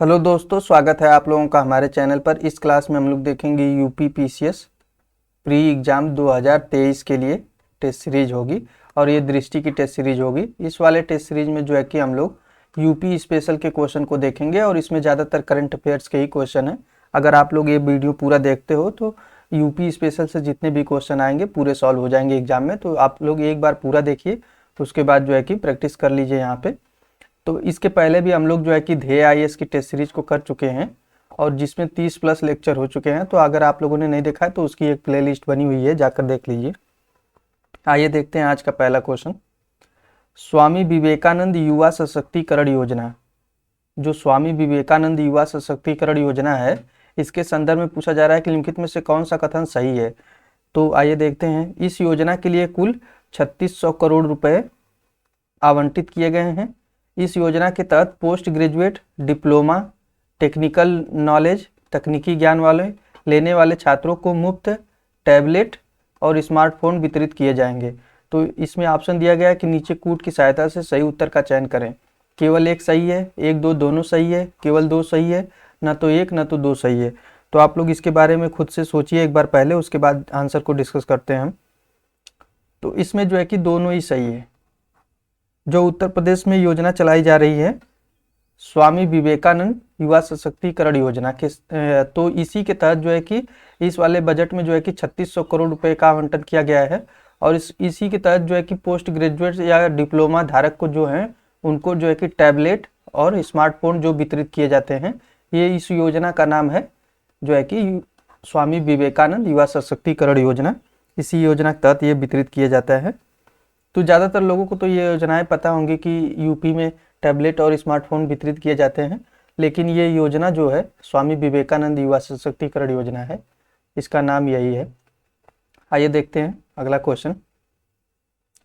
Hello दोस्तों, स्वागत है आप लोगों का हमारे चैनल पर। इस क्लास में हम लोग देखेंगे यूपी पीसीएस प्री एग्ज़ाम 2023 के लिए टेस्ट सीरीज होगी और ये दृष्टि की टेस्ट सीरीज होगी। इस वाले टेस्ट सीरीज में जो है कि हम लोग यूपी स्पेशल के क्वेश्चन को देखेंगे और इसमें ज़्यादातर करंट अफेयर्स के ही क्वेश्चन हैं। अगर आप लोग ये वीडियो पूरा देखते हो तो यूपी स्पेशल से जितने भी क्वेश्चन आएंगे पूरे सॉल्व हो जाएंगे एग्जाम में। तो आप लोग एक बार पूरा देखिए, उसके बाद जो है कि प्रैक्टिस कर लीजिए यहाँ पे। तो इसके पहले भी हम लोग जो है कि ध्येय आईएएस की टेस्ट सीरीज को कर चुके हैं और जिसमें 30 प्लस लेक्चर हो चुके हैं। तो अगर आप लोगों ने नहीं देखा है तो उसकी एक प्लेलिस्ट बनी हुई है, जाकर देख लीजिए। आइए देखते हैं आज का पहला क्वेश्चन। स्वामी विवेकानंद युवा सशक्तिकरण योजना, जो स्वामी विवेकानंद युवा सशक्तिकरण योजना है, इसके संदर्भ में पूछा जा रहा है कि निम्नलिखित में से कौन सा कथन सही है। तो आइए देखते हैं। इस योजना के लिए कुल 3600 करोड़ रुपए आवंटित किए गए हैं। इस योजना के तहत post graduate, diploma, technical knowledge, तकनीकी ज्ञान वाले लेने वाले छात्रों को मुफ्त टैबलेट और स्मार्टफोन वितरित किए जाएंगे। तो इसमें ऑप्शन दिया गया है कि नीचे कूट की सहायता से सही उत्तर का चयन करें। केवल एक सही है, एक दो दोनों सही है, केवल दो सही है, न तो एक न तो दो सही है। तो आप लोग इसके बारे में खुद से सोचिए एक बार पहले, उसके बाद आंसर को डिस्कस करते हैं हम। तो इसमें जो है कि दोनों ही सही है। जो उत्तर प्रदेश में योजना चलाई जा रही है स्वामी विवेकानंद युवा सशक्तिकरण योजना के, तो इसी के तहत जो है कि इस वाले बजट में जो है कि 3600 करोड़ रुपए का आवंटन किया गया है और इसी के तहत जो है कि पोस्ट ग्रेजुएट या डिप्लोमा धारक को जो है उनको जो है कि टैबलेट और स्मार्टफोन जो वितरित किए जाते हैं, ये इस योजना का नाम है जो है कि स्वामी विवेकानंद युवा सशक्तिकरण योजना। इसी योजना के तहत ये वितरित किया जाता है। तो ज़्यादातर लोगों को तो ये योजनाएं पता होंगी कि यूपी में टैबलेट और स्मार्टफोन वितरित किए जाते हैं, लेकिन ये योजना जो है स्वामी विवेकानंद युवा सशक्तिकरण योजना है, इसका नाम यही है। आइए देखते हैं अगला क्वेश्चन।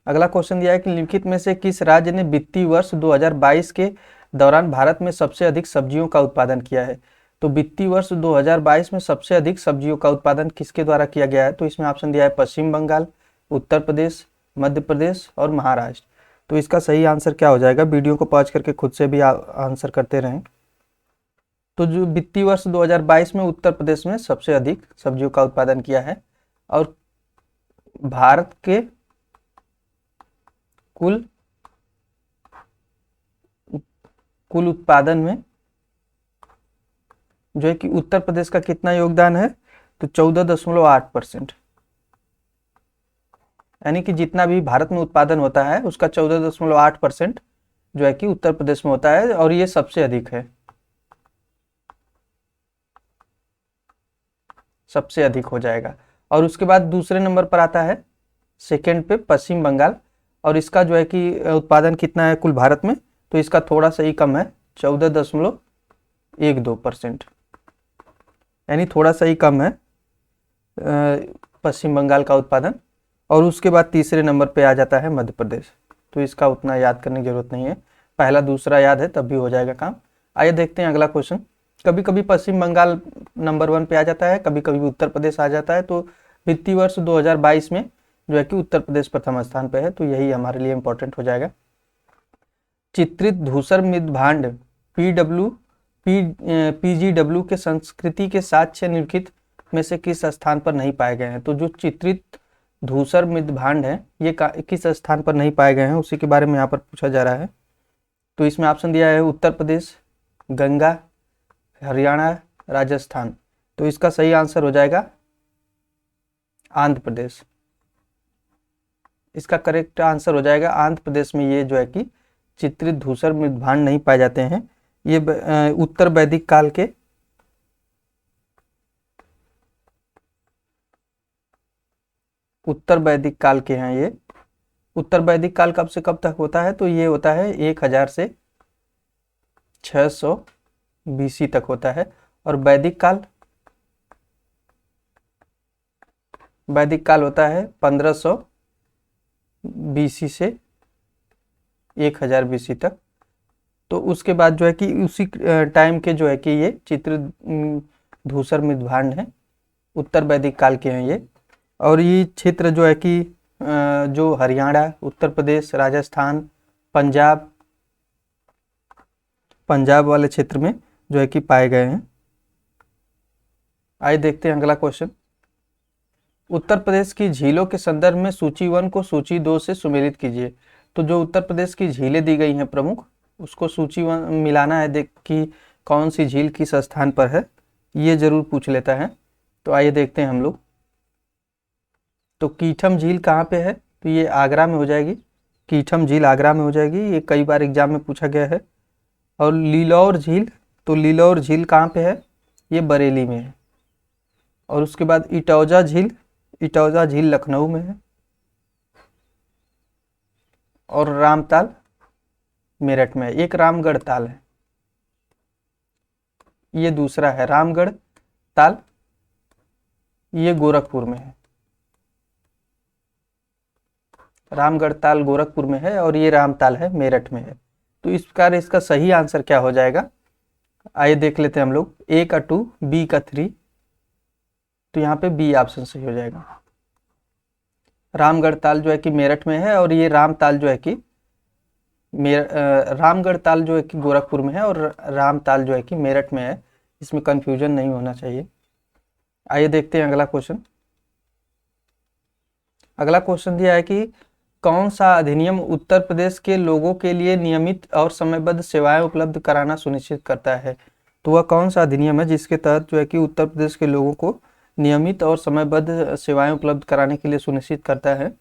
अगला क्वेश्चन दिया है कि निम्नलिखित में से किस राज्य ने वित्तीय वर्ष 2022 के दौरान भारत में सबसे अधिक सब्जियों का उत्पादन किया है। तो वित्तीय वर्ष 2022 में सबसे अधिक सब्जियों का उत्पादन किसके द्वारा किया गया है। तो इसमें ऑप्शन दिया है पश्चिम बंगाल, उत्तर प्रदेश, मध्य प्रदेश और महाराष्ट्र। तो इसका सही आंसर क्या हो जाएगा, वीडियो को पॉज करके खुद से भी आंसर करते रहें। तो जो वित्तीय वर्ष 2022 में उत्तर प्रदेश में सबसे अधिक सब्जियों का उत्पादन किया है और भारत के कुल उत्पादन में जो है कि उत्तर प्रदेश का कितना योगदान है, तो 14.8%। यानी कि जितना भी भारत में उत्पादन होता है उसका 14.8% जो है कि उत्तर प्रदेश में होता है और ये सबसे अधिक है, सबसे अधिक हो जाएगा। और उसके बाद दूसरे नंबर पर आता है सेकंड पे पश्चिम बंगाल और इसका जो है कि उत्पादन कितना है कुल भारत में, तो इसका थोड़ा सा ही कम है, 14.12%। यानी थोड़ा सा ही कम है पश्चिम बंगाल का उत्पादन। और उसके बाद तीसरे नंबर पे आ जाता है मध्य प्रदेश। तो इसका उतना याद करने की जरूरत नहीं है, पहला दूसरा याद है तब भी हो जाएगा काम। आइए देखते हैं अगला क्वेश्चन। कभी कभी पश्चिम बंगाल नंबर 1 पे आ जाता है, कभी कभी उत्तर प्रदेश आ जाता है। तो वित्तीय वर्ष 2022 में जो है कि उत्तर प्रदेश प्रथम स्थान पे है, तो यही हमारे लिए इंपॉर्टेंट हो जाएगा। चित्रित धूसर मृदभांड पीजीडब्ल्यू के संस्कृति के साक्ष्य निम्नलिखित में से किस स्थान पर नहीं पाए गए हैं। तो जो चित्रित धूसर मृदभांड है ये किस स्थान पर नहीं पाए गए हैं, उसी के बारे में यहाँ पर पूछा जा रहा है। तो इसमें ऑप्शन दिया है उत्तर प्रदेश, गंगा, हरियाणा, राजस्थान। तो इसका सही आंसर हो जाएगा आंध्र प्रदेश। इसका करेक्ट आंसर हो जाएगा आंध्र प्रदेश में ये जो है कि चित्रित धूसर मृदभांड नहीं पाए जाते हैं। ये उत्तर वैदिक काल के हैं। ये उत्तर वैदिक काल कब से कब तक होता है, तो ये होता है 1000 से 600 बीसी तक होता है। और वैदिक काल होता है 1500 बीसी से 1000 बीसी तक। तो उसके बाद जो है कि उसी टाइम के जो है कि ये चित्र धूसर मृदभांड है, उत्तर वैदिक काल के हैं ये। और ये क्षेत्र जो है कि जो हरियाणा, उत्तर प्रदेश, राजस्थान, पंजाब वाले क्षेत्र में जो है कि पाए गए हैं। आइए देखते हैं अगला क्वेश्चन। उत्तर प्रदेश की झीलों के संदर्भ में सूची 1 को सूची 2 से सुमेलित कीजिए। तो जो उत्तर प्रदेश की झीलें दी गई हैं प्रमुख, उसको सूची 1 मिलाना है, देख कि कौन सी झील किस स्थान पर है, ये जरूर पूछ लेता है। तो आइए देखते हैं हम लोग। तो कीठम झील कहाँ पे है, तो ये आगरा में हो जाएगी। कीठम झील आगरा में हो जाएगी, ये कई बार एग्जाम में पूछा गया है। और लीलौर झील, तो लीलौर झील कहाँ पे है, ये बरेली में है। और उसके बाद इटौजा झील, इटौजा झील लखनऊ में है। और रामताल मेरठ में है। एक रामगढ़ ताल है, ये दूसरा है रामगढ़ ताल, ये गोरखपुर में है। रामगढ़ ताल गोरखपुर में है और ये रामताल है मेरठ में है। तो इस प्रकार इसका सही आंसर क्या हो जाएगा, आइए देख लेते हैं हम लोग। ए का 2, बी का 3, तो यहाँ पे बी ऑप्शन सही हो जाएगा। रामगढ़ ताल जो है कि मेरठ में है और ये रामताल जो है कि रामगढ़ ताल जो है कि गोरखपुर में है और रामताल जो है कि मेरठ में है। इसमें कंफ्यूजन नहीं होना चाहिए। आइए देखते हैं अगला क्वेश्चन। अगला क्वेश्चन दिया है कि कौन सा अधिनियम उत्तर प्रदेश के लोगों के लिए नियमित और समयबद्ध सेवाएं उपलब्ध कराना सुनिश्चित करता है। तो वह कौन सा अधिनियम है जिसके तहत जो है कि उत्तर प्रदेश के लोगों को नियमित और समयबद्ध सेवाएं उपलब्ध कराने के लिए सुनिश्चित करता है।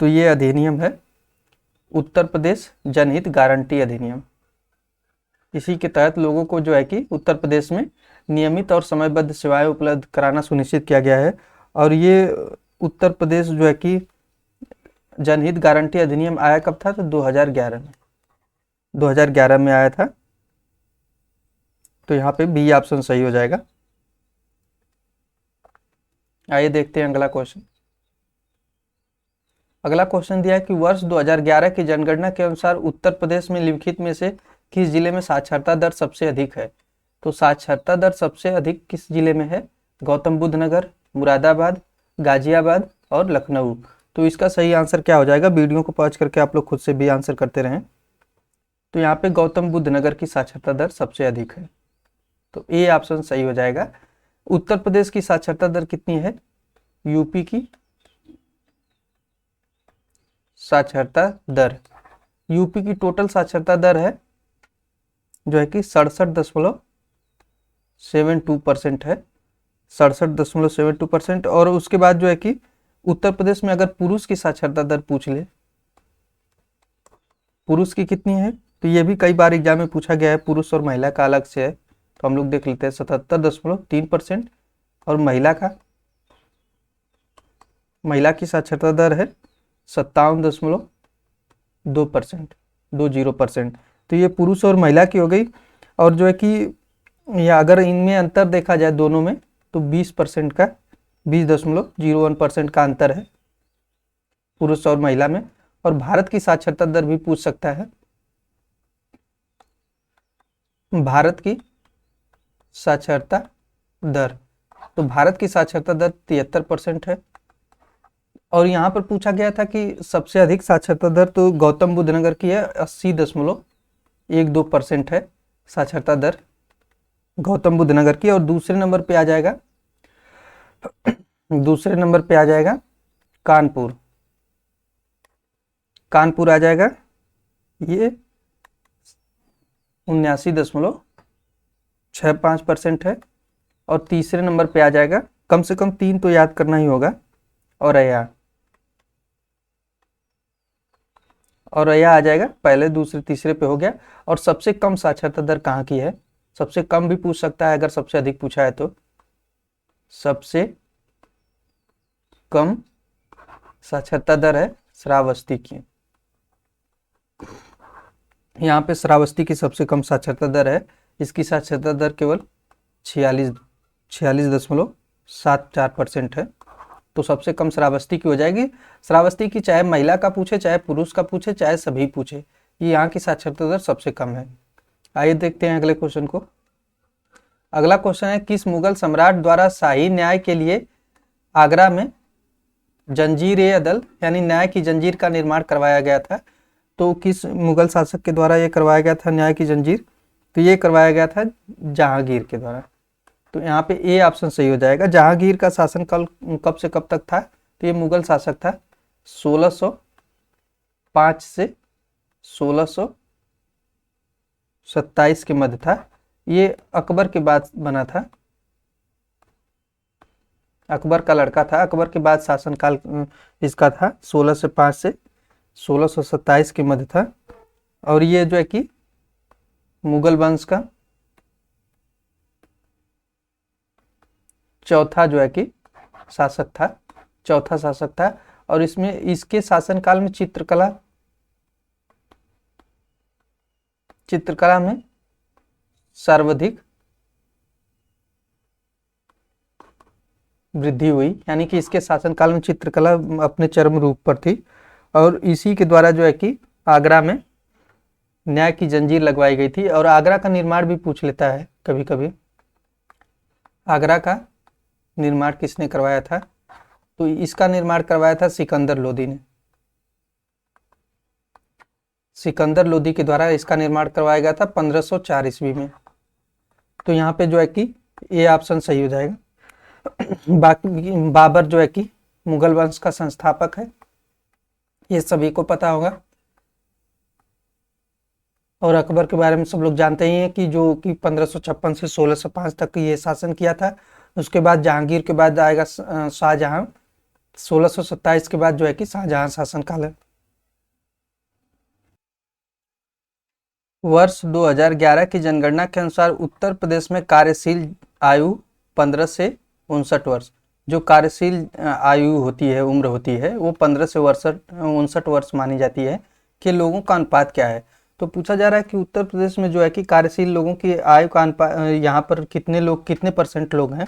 तो ये अधिनियम है उत्तर प्रदेश जनहित गारंटी अधिनियम। इसी के तहत लोगों को जो है कि उत्तर प्रदेश में नियमित और समयबद्ध सेवाएं उपलब्ध कराना सुनिश्चित किया गया है। और ये उत्तर प्रदेश जो है कि जनहित गारंटी अधिनियम आया कब था, तो 2011 में, 2011 में आया था। तो यहाँ पे बी ऑप्शन सही हो जाएगा। आइए देखते हैं अगला क्वेश्चन। अगला क्वेश्चन दिया है कि वर्ष 2011 की जनगणना के अनुसार उत्तर प्रदेश में निम्नलिखित में से किस जिले में साक्षरता दर सबसे अधिक है। तो साक्षरता दर सबसे अधिक किस जिले में है, गौतम बुद्ध नगर, मुरादाबाद, गाजियाबाद और लखनऊ। तो इसका सही आंसर क्या हो जाएगा, वीडियो को पॉज करके आप लोग खुद से भी आंसर करते रहें। तो यहाँ पे गौतम बुद्ध नगर की साक्षरता दर सबसे अधिक है। तो ए ऑप्शन सही हो जाएगा। उत्तर प्रदेश की साक्षरता दर कितनी है, यूपी की साक्षरता दर, यूपी की टोटल साक्षरता दर है जो है कि 67.72% है, 67.72%। और उसके बाद जो है कि उत्तर प्रदेश में अगर पुरुष की साक्षरता दर पूछ ले, पुरुष की कितनी है, तो ये भी कई बार एग्जाम में पूछा गया है। पुरुष और महिला का अलग से है, तो हम लोग देख लेते हैं। 77.3% और महिला की साक्षरता दर है 57.2%, 20%। तो ये पुरुष और महिला की हो गई। और जो है कि या अगर इनमें अंतर देखा जाए दोनों में, तो 20% का 20.01% का अंतर है पुरुष और महिला में। और भारत की साक्षरता दर भी पूछ सकता है। भारत की साक्षरता दर, तो भारत की साक्षरता दर 73% है। और यहाँ पर पूछा गया था कि सबसे अधिक साक्षरता दर तो गौतम बुद्ध नगर की है, 80.12% है साक्षरता दर गौतम बुद्ध नगर की। और दूसरे नंबर पे आ जाएगा, दूसरे नंबर पे आ जाएगा कानपुर, कानपुर आ जाएगा, ये 79.65% है। और तीसरे नंबर पे आ जाएगा, कम से कम 3 तो याद करना ही होगा, औरैया, औरैया आ जाएगा, पहले दूसरे तीसरे पे हो गया। और सबसे कम साक्षरता दर कहाँ की है, सबसे कम भी पूछ सकता है अगर सबसे अधिक पूछा है तो। सबसे कम साक्षरता दर है श्रावस्ती की, यहाँ पे श्रावस्ती की सबसे कम साक्षरता दर है। इसकी साक्षरता दर केवल 46.74% है। तो सबसे कम श्रावस्ती की हो जाएगी। श्रावस्ती की चाहे महिला का पूछे, चाहे पुरुष का पूछे, चाहे सभी पूछे, ये यहाँ की साक्षरता दर सबसे कम है। आइए देखते हैं अगले क्वेश्चन को। अगला क्वेश्चन है, किस मुगल सम्राट द्वारा शाही न्याय के लिए आगरा में जंजीर-ए-अदल यानी न्याय की जंजीर का निर्माण करवाया गया था। तो किस मुगल शासक के द्वारा यह करवाया गया था न्याय की जंजीर, तो ये करवाया गया था जहांगीर के द्वारा। तो यहाँ पे ए ऑप्शन सही हो जाएगा। जहांगीर का शासनकाल कब से कब तक था? तो ये मुगल शासक था, 1605 से 1627 के मध्य था। ये अकबर के बाद बना था, अकबर का लड़का था। अकबर के बाद शासनकाल इसका था 1605 से 1627 के मध्य था। और ये जो है कि मुगल वंश का चौथा जो है कि शासक था, चौथा शासक था। और इसमें इसके शासनकाल में चित्रकला में सर्वाधिक वृद्धि हुई, यानी कि इसके शासनकाल में चित्रकला अपने चरम रूप पर थी। और इसी के द्वारा जो है कि आगरा में न्याय की जंजीर लगवाई गई थी। और आगरा का निर्माण भी पूछ लेता है कभी कभी, आगरा का निर्माण किसने करवाया था? तो इसका निर्माण करवाया था सिकंदर लोदी ने। सिकंदर लोदी के द्वारा इसका निर्माण करवाया गया था 1504 ईस्वी में। तो यहाँ पे जो है कि ये ऑप्शन सही हो जाएगा। बाकी बाबर जो है कि मुगल वंश का संस्थापक है, ये सभी को पता होगा। और अकबर के बारे में सब लोग जानते ही हैं कि जो कि 1556 से 1605 तक ये शासन किया था। उसके बाद जहांगीर के बाद आएगा शाहजहां, 1627 के बाद जो है कि शाहजहां शासनकाल है। वर्ष 2011 की जनगणना के अनुसार उत्तर प्रदेश में कार्यशील आयु 15 से 59 वर्ष, जो कार्यशील आयु होती है, उम्र होती है, वो 15 से 59 वर्ष मानी जाती है। कि लोगों का अनुपात क्या है? तो पूछा जा रहा है कि उत्तर प्रदेश में जो है कि कार्यशील लोगों की आयु का अनुपात यहाँ पर कितने परसेंट लोग हैं?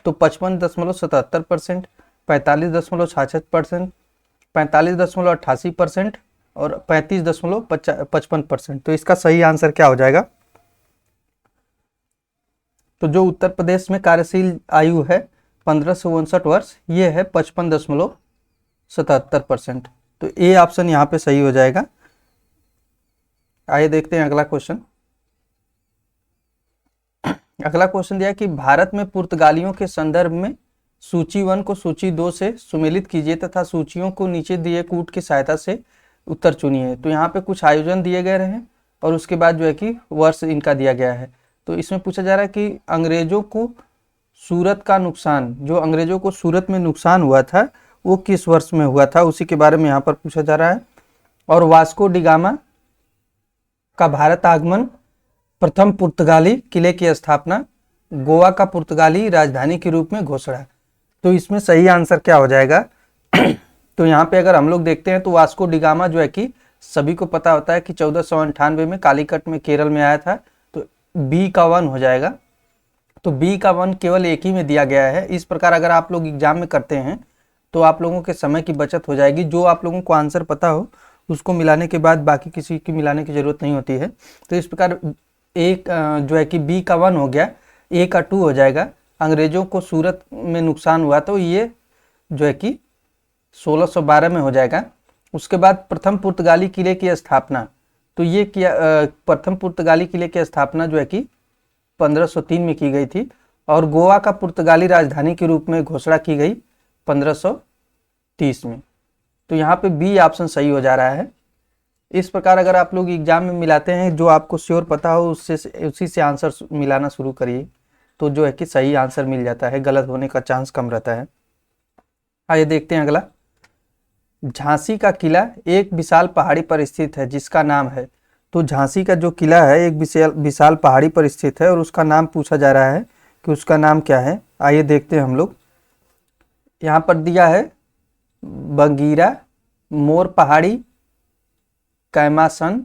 तो 55.77%, 45.66%, 45.88% और 35.55%। तो इसका सही आंसर क्या हो जाएगा? तो जो उत्तर प्रदेश में कार्यशील आयु है 15 से 59 वर्ष, ये है 55.77%। तो ए ऑप्शन यहाँ पे सही हो जाएगा। आइए देखते हैं अगला क्वेश्चन। अगला क्वेश्चन दिया कि भारत में पुर्तगालियों के संदर्भ में सूची 1 को सूची 2 से सुमेलित कीजिए तथा सूचियों को नीचे दिए कूट की सहायता से उत्तर चुनिए। तो यहाँ पे कुछ आयोजन दिए गए हैं और उसके बाद जो है कि वर्ष इनका दिया गया है। तो इसमें पूछा जा रहा है कि अंग्रेजों को सूरत का नुकसान, जो अंग्रेजों को सूरत में नुकसान हुआ था, वो किस वर्ष में हुआ था, उसी के बारे में यहाँ पर पूछा जा रहा है। और वास्को डी गामा का भारत आगमन, प्रथम पुर्तगाली किले की स्थापना, गोवा का पुर्तगाली राजधानी के रूप में घोषणा। तो इसमें सही आंसर क्या हो जाएगा? तो यहाँ पे अगर हम लोग देखते हैं तो वास्को डी गामा जो है कि सभी को पता होता है कि 1498 में कालीकट में केरल में आया था। तो बी का 1 हो जाएगा। तो बी का 1 केवल एक ही में दिया गया है। इस प्रकार अगर आप लोग एग्जाम में करते हैं तो आप लोगों के समय की बचत हो जाएगी। जो आप लोगों को आंसर पता हो उसको मिलाने के बाद बाकी किसी की मिलाने की जरूरत नहीं होती है। तो इस प्रकार एक जो है कि बी का 1 हो गया, ए का 2 हो जाएगा। अंग्रेजों को सूरत में नुकसान हुआ तो ये जो है कि 1612 में हो जाएगा। उसके बाद प्रथम पुर्तगाली किले की स्थापना, तो ये किया प्रथम पुर्तगाली किले की स्थापना जो है कि 1503 में की गई थी। और गोवा का पुर्तगाली राजधानी के रूप में घोषणा की गई 1530 में। तो यहाँ पे बी ऑप्शन सही हो जा रहा है। इस प्रकार अगर आप लोग एग्जाम में मिलाते हैं, जो आपको श्योर पता हो उसी से आंसर मिलाना शुरू करिए, तो जो है कि सही आंसर मिल जाता है, गलत होने का चांस कम रहता है। आइए देखते हैं अगला। झांसी का किला एक विशाल पहाड़ी पर स्थित है जिसका नाम है। तो झांसी का जो किला है एक विशाल पहाड़ी पर स्थित है और उसका नाम पूछा जा रहा है कि उसका नाम क्या है। आइए देखते हैं हम लोग। यहाँ पर दिया है बगीरा, मोर पहाड़ी, कैमासन,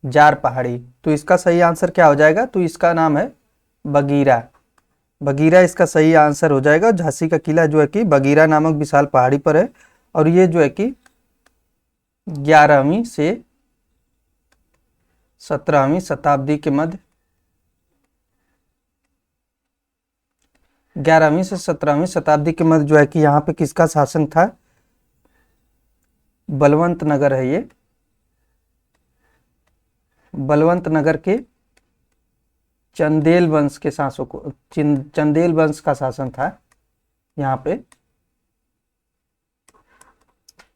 जार पहाड़ी। तो इसका सही आंसर क्या हो जाएगा? तो इसका नाम है बगीरा। बगीरा इसका सही आंसर हो जाएगा। झांसी का किला जो है कि बगीरा नामक विशाल पहाड़ी पर है और ये जो है कि 11वीं से 17वीं शताब्दी के मध्य 11वीं से 17वीं शताब्दी के मध्य जो है कि यहाँ पे किसका शासन था? बलवंत नगर है। ये बलवंत नगर के चंदेल वंश के शासकों, चंदेल वंश का शासन था यहाँ पे।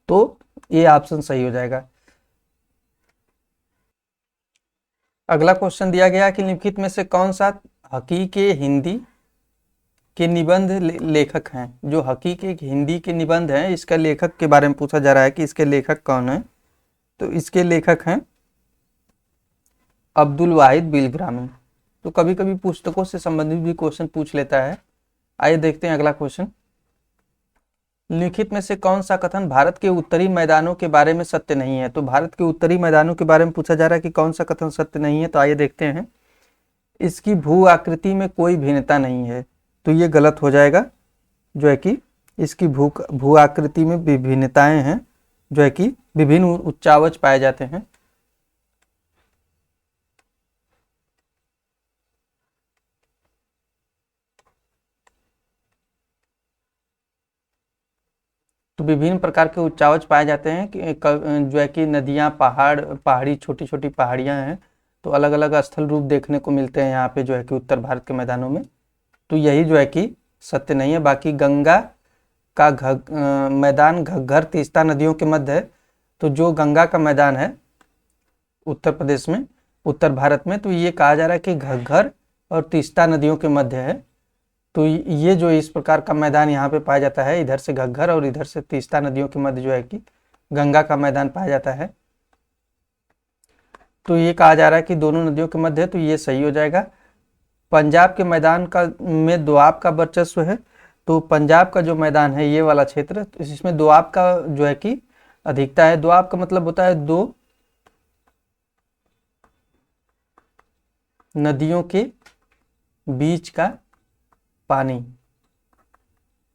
तो ये ऑप्शन सही हो जाएगा। अगला क्वेश्चन दिया गया कि निम्नलिखित में से कौन सा हकी के हिंदी के निबंध लेखक हैं। जो हकी के हिंदी के निबंध हैं, इसका लेखक के बारे में पूछा जा रहा है कि इसके लेखक कौन है। तो इसके लेखक हैं अब्दुल वाहिद बिलग्रामी। तो कभी कभी पुस्तकों से संबंधित भी क्वेश्चन पूछ लेता है। आइए देखते हैं अगला क्वेश्चन। निम्नलिखित में से कौन सा कथन भारत के उत्तरी मैदानों के बारे में सत्य नहीं है। तो भारत के उत्तरी मैदानों के बारे में पूछा जा रहा है कि कौन सा कथन सत्य नहीं है। तो आइए देखते हैं। इसकी भू आकृति में कोई भिन्नता नहीं है। तो ये गलत हो जाएगा, जो है कि इसकी भू आकृति में विभिन्नताएं हैं, जो है कि विभिन्न उच्चावच पाए जाते हैं। तो विभिन्न प्रकार के उच्चावच पाए जाते हैं कि जो है कि नदियाँ, पहाड़ी छोटी छोटी पहाड़ियाँ हैं। तो अलग अलग स्थल रूप देखने को मिलते हैं यहाँ पे, जो है कि उत्तर भारत के मैदानों में। तो यही जो है कि सत्य नहीं है। बाकी गंगा का मैदान घग्गर तीस्ता नदियों के मध्य है। तो जो गंगा का मैदान है उत्तर प्रदेश में, उत्तर भारत में, तो ये कहा जा रहा है कि घग्गर और तीस्ता नदियों के मध्य है। तो ये जो इस प्रकार का मैदान यहाँ पे पाया जाता है, इधर से घग्गर और इधर से तीस्ता नदियों के मध्य जो है कि गंगा का मैदान पाया जाता है। तो ये कहा जा रहा है कि दोनों नदियों के मध्य है। तो ये सही हो जाएगा। पंजाब के मैदान का में दोआब का वर्चस्व है। तो पंजाब का जो मैदान है, ये वाला क्षेत्र, तो इसमें दोआब का जो है कि अधिकता है। दोआब का मतलब होता है दो नदियों के बीच का पानी।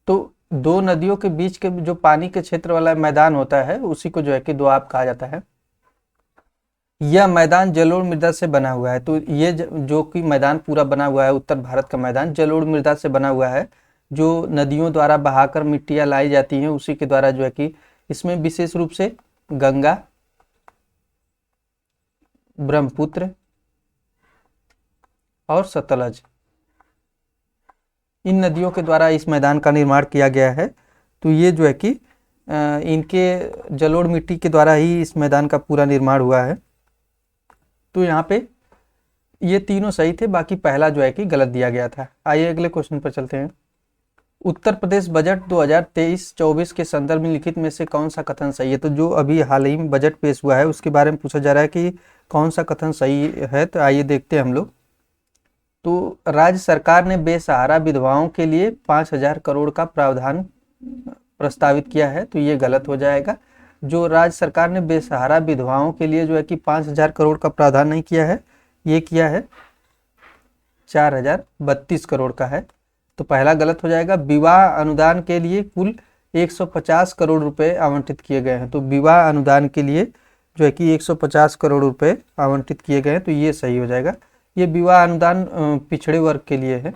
तो दो नदियों के बीच के जो पानी के क्षेत्र वाला मैदान होता है, उसी को जो है कि दोआब कहा जाता है। यह मैदान जलोढ़ मृदा से बना हुआ है। तो ये जो कि मैदान पूरा बना हुआ है, उत्तर भारत का मैदान जलोढ़ मृदा से बना हुआ है। जो नदियों द्वारा बहाकर मिट्टियां लाई जाती हैं, उसी के द्वारा जो है कि इसमें विशेष रूप से गंगा, ब्रह्मपुत्र और सतलज, इन नदियों के द्वारा इस मैदान का निर्माण किया गया है। तो ये जो है कि इनके जलोढ़ मिट्टी के द्वारा ही इस मैदान का पूरा निर्माण हुआ है। तो यहाँ पे ये तीनों सही थे, बाकी पहला जो है कि गलत दिया गया था। आइए अगले क्वेश्चन पर चलते हैं। उत्तर प्रदेश बजट 2023-24 के संदर्भ में लिखित में से कौन सा कथन सही है। तो जो अभी हाल ही में बजट पेश हुआ है, उसके बारे में पूछा जा रहा है कि कौन सा कथन सही है। तो आइए देखते हैं हम लोग। तो राज्य सरकार ने बेसहारा विधवाओं के लिए 5,000 करोड़ का प्रावधान प्रस्तावित किया है। तो ये गलत हो जाएगा। जो राज्य सरकार ने बेसहारा विधवाओं के लिए जो है कि 5,000 करोड़ का प्रावधान नहीं किया है, ये किया है 4,032 करोड़ का है। तो पहला गलत हो जाएगा। विवाह अनुदान के लिए कुल 150 करोड़ रुपए आवंटित किए गए हैं। तो विवाह अनुदान के लिए जो है कि 150 करोड़ रुपए आवंटित किए गए हैं। तो ये सही हो जाएगा। ये विवाह अनुदान पिछड़े वर्ग के लिए है,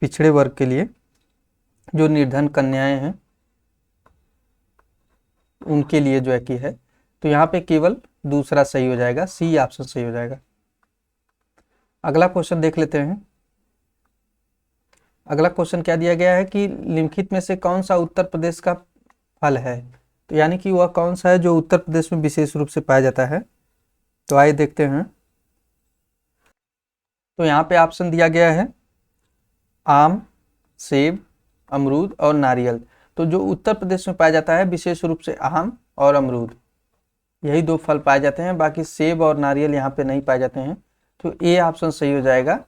पिछड़े वर्ग के लिए जो निर्धन कन्याएं हैं उनके लिए जो है कि है। तो यहाँ पे केवल दूसरा सही हो जाएगा, सी ऑप्शन सही हो जाएगा। अगला क्वेश्चन देख लेते हैं। अगला क्वेश्चन क्या दिया गया है कि निम्नलिखित में से कौन सा उत्तर प्रदेश का फल है। तो यानी कि वह कौन सा है जो उत्तर प्रदेश में विशेष रूप से पाया जाता है। तो आइए देखते हैं। तो यहाँ पे ऑप्शन दिया गया है आम, सेब, अमरूद और नारियल। तो जो उत्तर प्रदेश में पाया जाता है विशेष रूप से आम और अमरूद, यही दो फल पाए जाते हैं। बाकी सेब और नारियल यहाँ पे नहीं पाए जाते हैं। तो ए ऑप्शन सही हो जाएगा,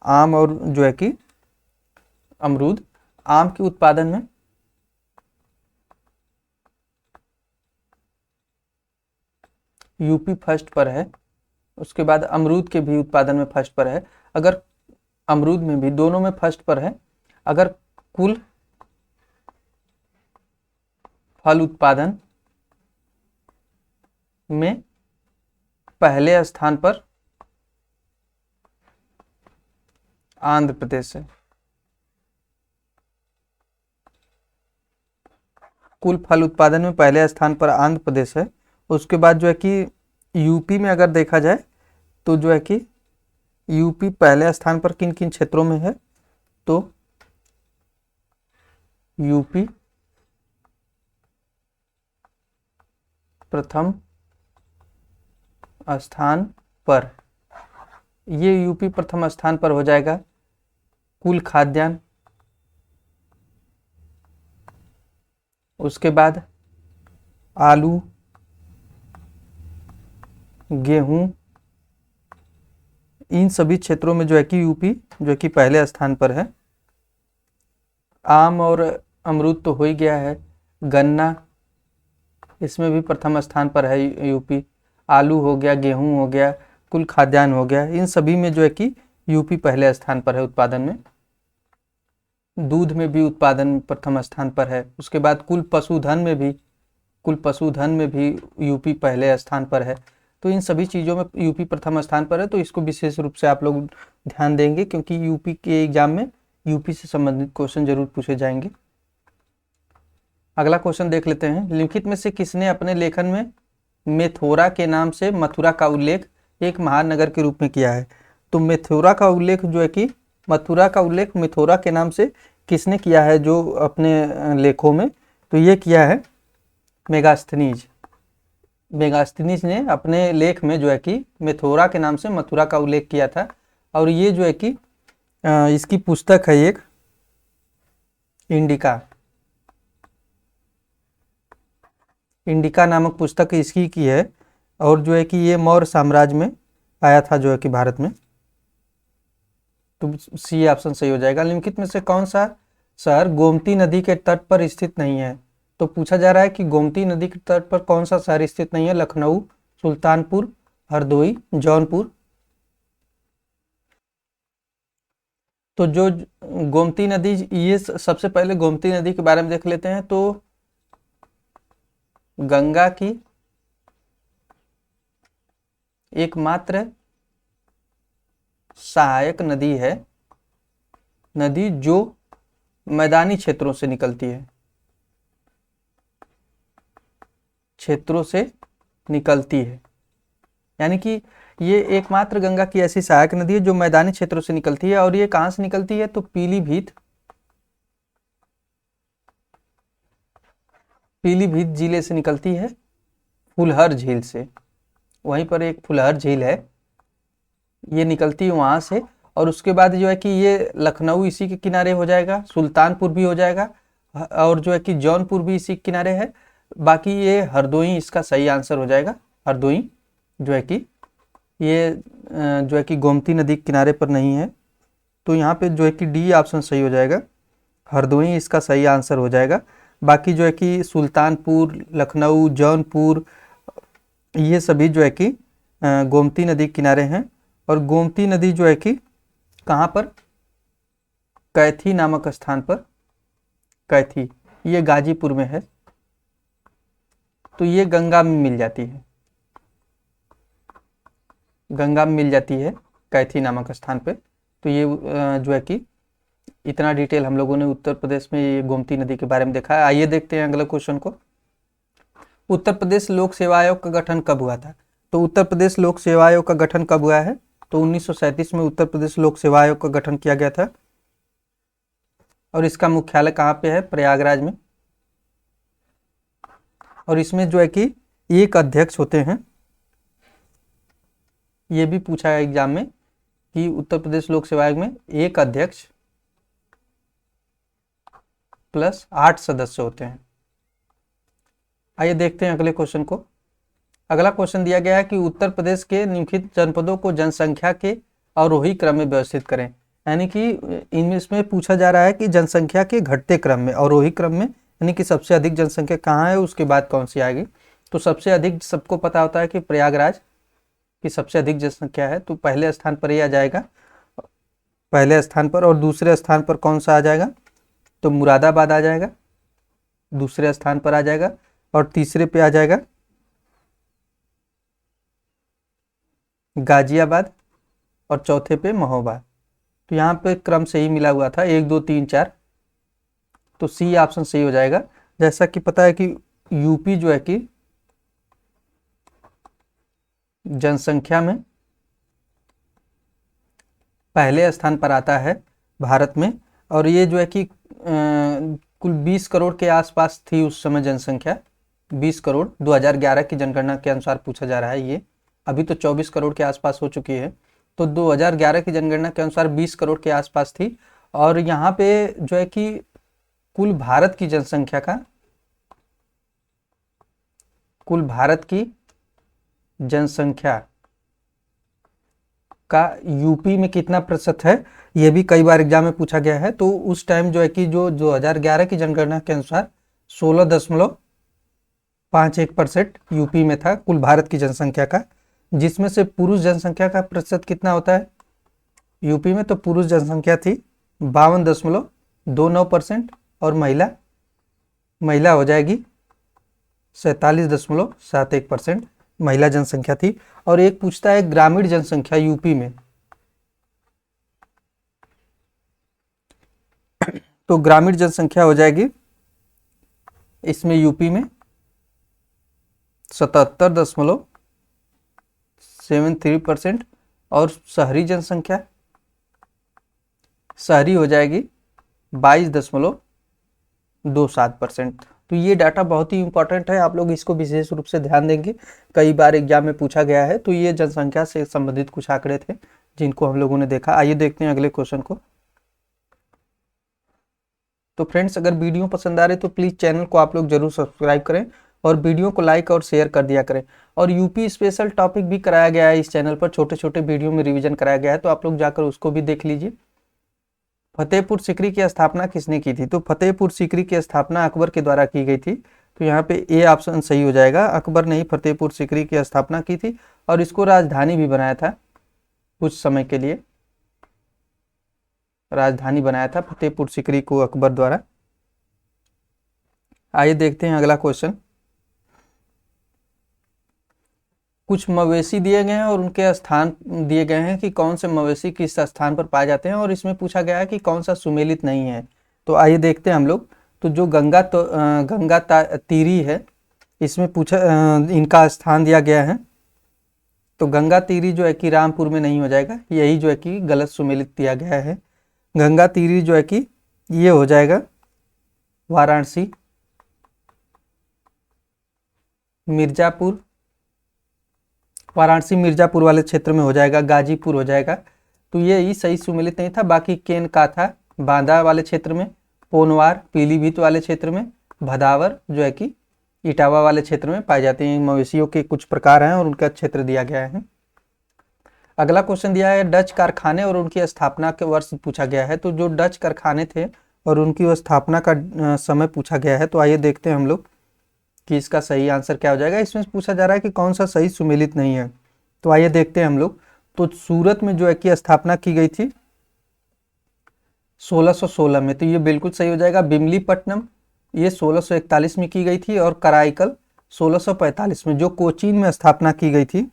आम और जो है कि अमरूद। आम के उत्पादन में यूपी फर्स्ट पर है, उसके बाद अमरूद के भी उत्पादन में फर्स्ट पर है। अगर अमरूद में भी, दोनों में फर्स्ट पर है। अगर कुल फल उत्पादन में पहले स्थान पर आंध्र प्रदेश है। कुल फल उत्पादन में पहले स्थान पर आंध्र प्रदेश है। उसके बाद जो है कि यूपी में अगर देखा जाए तो जो है कि यूपी पहले स्थान पर किन किन क्षेत्रों में है, तो यूपी प्रथम स्थान पर, ये यूपी प्रथम स्थान पर हो जाएगा कुल खाद्यान्न, उसके बाद आलू, गेहूं, इन सभी क्षेत्रों में जो है कि यूपी जो है कि पहले स्थान पर है। आम और अमरूद तो हो ही गया है। गन्ना, इसमें भी प्रथम स्थान पर है यूपी। आलू हो गया, गेहूं हो गया, कुल खाद्यान्न हो गया, इन सभी में जो है कि यूपी पहले स्थान पर है उत्पादन में। दूध में भी उत्पादन प्रथम स्थान पर है। उसके बाद कुल पशुधन में भी यूपी पहले स्थान पर है। तो इन सभी चीज़ों में यूपी प्रथम स्थान पर है, तो इसको विशेष रूप से आप लोग ध्यान देंगे, क्योंकि यूपी के एग्जाम में यूपी से संबंधित क्वेश्चन जरूर पूछे जाएंगे। अगला क्वेश्चन देख लेते हैं। निम्नलिखित में से किसने अपने लेखन में मेथोरा के नाम से मथुरा का उल्लेख एक महानगर के रूप में किया है? तो मेथोरा का उल्लेख जो है कि मथुरा का उल्लेख मेथोरा के नाम से किसने किया है जो अपने लेखों में? तो ये किया है मेगास्थनीज। मेगास्थनीज ने अपने लेख में जो है कि मेथोरा के नाम से मथुरा का उल्लेख किया था। और ये जो है कि इसकी पुस्तक है एक इंडिका नामक पुस्तक इसकी की है। और जो है कि ये मौर्य साम्राज्य में आया था जो है कि भारत में। तो सी ऑप्शन सही हो जाएगा। निम्नलिखित में से कौन सा शहर गोमती नदी के तट पर स्थित नहीं है? तो पूछा जा रहा है कि गोमती नदी के तट पर कौन सा शहर स्थित नहीं है? लखनऊ, सुल्तानपुर, हरदोई, जौनपुर। तो जो गोमती नदी, ये सबसे पहले गोमती नदी के बारे में देख लेते हैं। तो गंगा की एकमात्र सहायक नदी है, नदी जो मैदानी क्षेत्रों से निकलती है, यानी कि ये एकमात्र गंगा की ऐसी सहायक नदी है जो मैदानी क्षेत्रों से निकलती है। और ये कहां से निकलती है? तो पीलीभीत जिले से निकलती है, फुलहर झील से। वहीं पर एक फुलहर झील है, ये निकलती है वहां से। और उसके बाद जो है कि ये लखनऊ इसी के किनारे हो जाएगा, सुल्तानपुर भी हो जाएगा, और जो है कि जौनपुर भी इसी के किनारे है। बाकी ये हरदोई इसका सही आंसर हो जाएगा। हरदोई जो है कि ये जो है कि गोमती नदी के किनारे पर नहीं है। तो यहाँ पे जो है कि डी ऑप्शन सही हो जाएगा, हरदोई इसका सही आंसर हो जाएगा। बाकी जो है कि सुल्तानपुर, लखनऊ, जौनपुर, ये सभी जो है कि गोमती नदी के किनारे हैं। और गोमती नदी जो है कि कहाँ पर? कैथी नामक स्थान पर। कैथी ये गाजीपुर में है। तो ये गंगा में मिल जाती है, कैथी नामक स्थान पे। तो ये जो है कि इतना डिटेल हम लोगों ने उत्तर प्रदेश में ये गोमती नदी के बारे में देखा है। आइए देखते हैं अगले क्वेश्चन को। उत्तर प्रदेश लोक सेवा आयोग का गठन कब हुआ था? तो उत्तर प्रदेश लोक सेवा आयोग का गठन कब हुआ है? तो 1937 में उत्तर प्रदेश लोक सेवा आयोग का गठन किया गया था। और इसका मुख्यालय कहाँ पे है? प्रयागराज में। और इसमें जो है कि एक अध्यक्ष होते हैं। ये भी पूछा है एग्जाम में कि उत्तर प्रदेश लोक सेवा आयोग में एक अध्यक्ष प्लस 8 सदस्य होते हैं। आइए देखते हैं अगले क्वेश्चन को। अगला क्वेश्चन दिया गया है कि उत्तर प्रदेश के निम्नलिखित जनपदों को जनसंख्या के अवरोही क्रम में व्यवस्थित करें। यानी कि इसमें पूछा जा रहा है कि जनसंख्या के घटते क्रम में, अवरोही क्रम में, यानी कि सबसे अधिक जनसंख्या कहाँ है, उसके बाद कौन सी आएगी। तो सबसे अधिक सबको पता होता है कि प्रयागराज की सबसे अधिक जनसंख्या है, तो पहले स्थान पर ही आ जाएगा, पहले स्थान पर। और दूसरे स्थान पर कौन सा आ जाएगा? तो मुरादाबाद आ जाएगा, दूसरे स्थान पर आ जाएगा। और तीसरे पे आ जाएगा गाजियाबाद, और चौथे पे महोबा। तो यहाँ पे क्रम से ही मिला हुआ था, 1 2 3 4। तो सी ऑप्शन सही हो जाएगा। जैसा कि पता है कि यूपी जो है कि जनसंख्या में पहले स्थान पर आता है भारत में। और ये जो है कि कुल 20 करोड़ के आसपास थी उस समय जनसंख्या। 20 करोड़ 2011 की जनगणना के अनुसार पूछा जा रहा है ये। अभी तो 24 करोड़ के आसपास हो चुकी है। तो 2011 की जनगणना के अनुसार 20 करोड़ के आसपास थी। और यहाँ पे जो है कि कुल भारत की जनसंख्या का यूपी में कितना प्रतिशत है, ये भी कई बार एग्जाम में पूछा गया है। तो उस टाइम जो है कि जो 2011 की जनगणना के अनुसार 16.51% यूपी में था कुल भारत की जनसंख्या का, जिसमें से पुरुष जनसंख्या का प्रतिशत कितना होता है यूपी में। तो पुरुष जनसंख्या थी 52.29% और महिला हो जाएगी 47.71%, महिला जनसंख्या थी। और एक पूछता है ग्रामीण जनसंख्या यूपी में, तो ग्रामीण जनसंख्या हो जाएगी इसमें यूपी में 77.73%। और शहरी जनसंख्या शहरी हो जाएगी 22.27%। तो ये डाटा बहुत ही इंपॉर्टेंट है, आप लोग इसको विशेष रूप से ध्यान देंगे, कई बार एग्जाम में पूछा गया है। तो ये जनसंख्या से संबंधित कुछ आंकड़े थे जिनको हम लोगों ने देखा। आइए देखते हैं अगले क्वेश्चन को। तो फ्रेंड्स, अगर वीडियो पसंद आ रही तो प्लीज़ चैनल को आप लोग जरूर सब्सक्राइब करें और वीडियो को लाइक और शेयर कर दिया करें। और यूपी स्पेशल टॉपिक भी कराया गया है इस चैनल पर, छोटे छोटे वीडियो में रिवीजन कराया गया है, तो आप लोग जाकर उसको भी देख लीजिए। फतेहपुर सीकरी की स्थापना किसने की थी? तो फतेहपुर सीकरी की स्थापना अकबर के द्वारा की गई थी। तो यहाँ पे ए ऑप्शन सही हो जाएगा, अकबर ने ही फतेहपुर सीकरी की स्थापना की थी और इसको राजधानी भी बनाया था, कुछ समय के लिए राजधानी बनाया था फतेहपुर सीकरी को अकबर द्वारा। आइए देखते हैं अगला क्वेश्चन। कुछ मवेशी दिए गए हैं और उनके स्थान दिए गए हैं कि कौन से मवेशी किस स्थान पर पाए जाते हैं, और इसमें पूछा गया है कि कौन सा सुमेलित नहीं है। तो आइए देखते हैं हम लोग। तो जो गंगा तीरी है, इसमें पूछा इनका स्थान दिया गया है। तो गंगा तीरी जो है कि रामपुर में नहीं हो जाएगा, यही जो है कि गलत सुमेलित दिया गया है। गंगा तीरी जो है कि ये हो जाएगा वाराणसी, वाराणसी मिर्जापुर वाले क्षेत्र में हो जाएगा, गाजीपुर हो जाएगा। तो ये ही सही सुमेलित नहीं था। बाकी केन का था बांदा वाले क्षेत्र में, पोनवार पीलीभीत वाले क्षेत्र में, भदावर जो है कि इटावा वाले क्षेत्र में पाए जाते हैं। मवेशियों के कुछ प्रकार हैं और उनका क्षेत्र दिया गया है। अगला क्वेश्चन दिया है डच कारखाने और उनकी स्थापना के वर्ष पूछा गया है। तो जो डच कारखाने थे और उनकी स्थापना का समय पूछा गया है। तो आइए देखते हैं हम लोग कि इसका सही आंसर क्या हो जाएगा। इसमें पूछा जा रहा है कि कौन सा सही सुमेलित नहीं है। तो आइए देखते हैं हम लोग। तो सूरत में जो है कि स्थापना की गई थी 1616 में, तो ये बिल्कुल सही हो जाएगा। बिमलीपट्टनम ये 1641 में की गई थी और कराईकल 1645 में। जो कोचीन में स्थापना की गई थी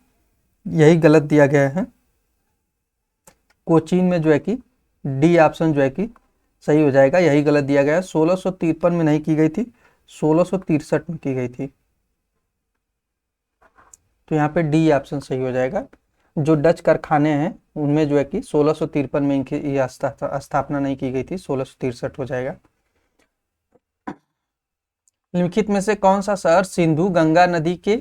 यही गलत दिया गया है। कोचीन में जो है कि डी ऑप्शन जो है कि सही हो जाएगा, यही गलत दिया गया है। 1653 में नहीं की गई थी, 1663 में की गई थी। तो यहाँ पे डी ऑप्शन सही हो जाएगा। जो डच कारखाने हैं उनमें जो है कि 1653 में इनकी स्थापना नहीं की गई थी, 1663 हो जाएगा। निम्नलिखित में से कौन सा शहर सिंधु गंगा नदी के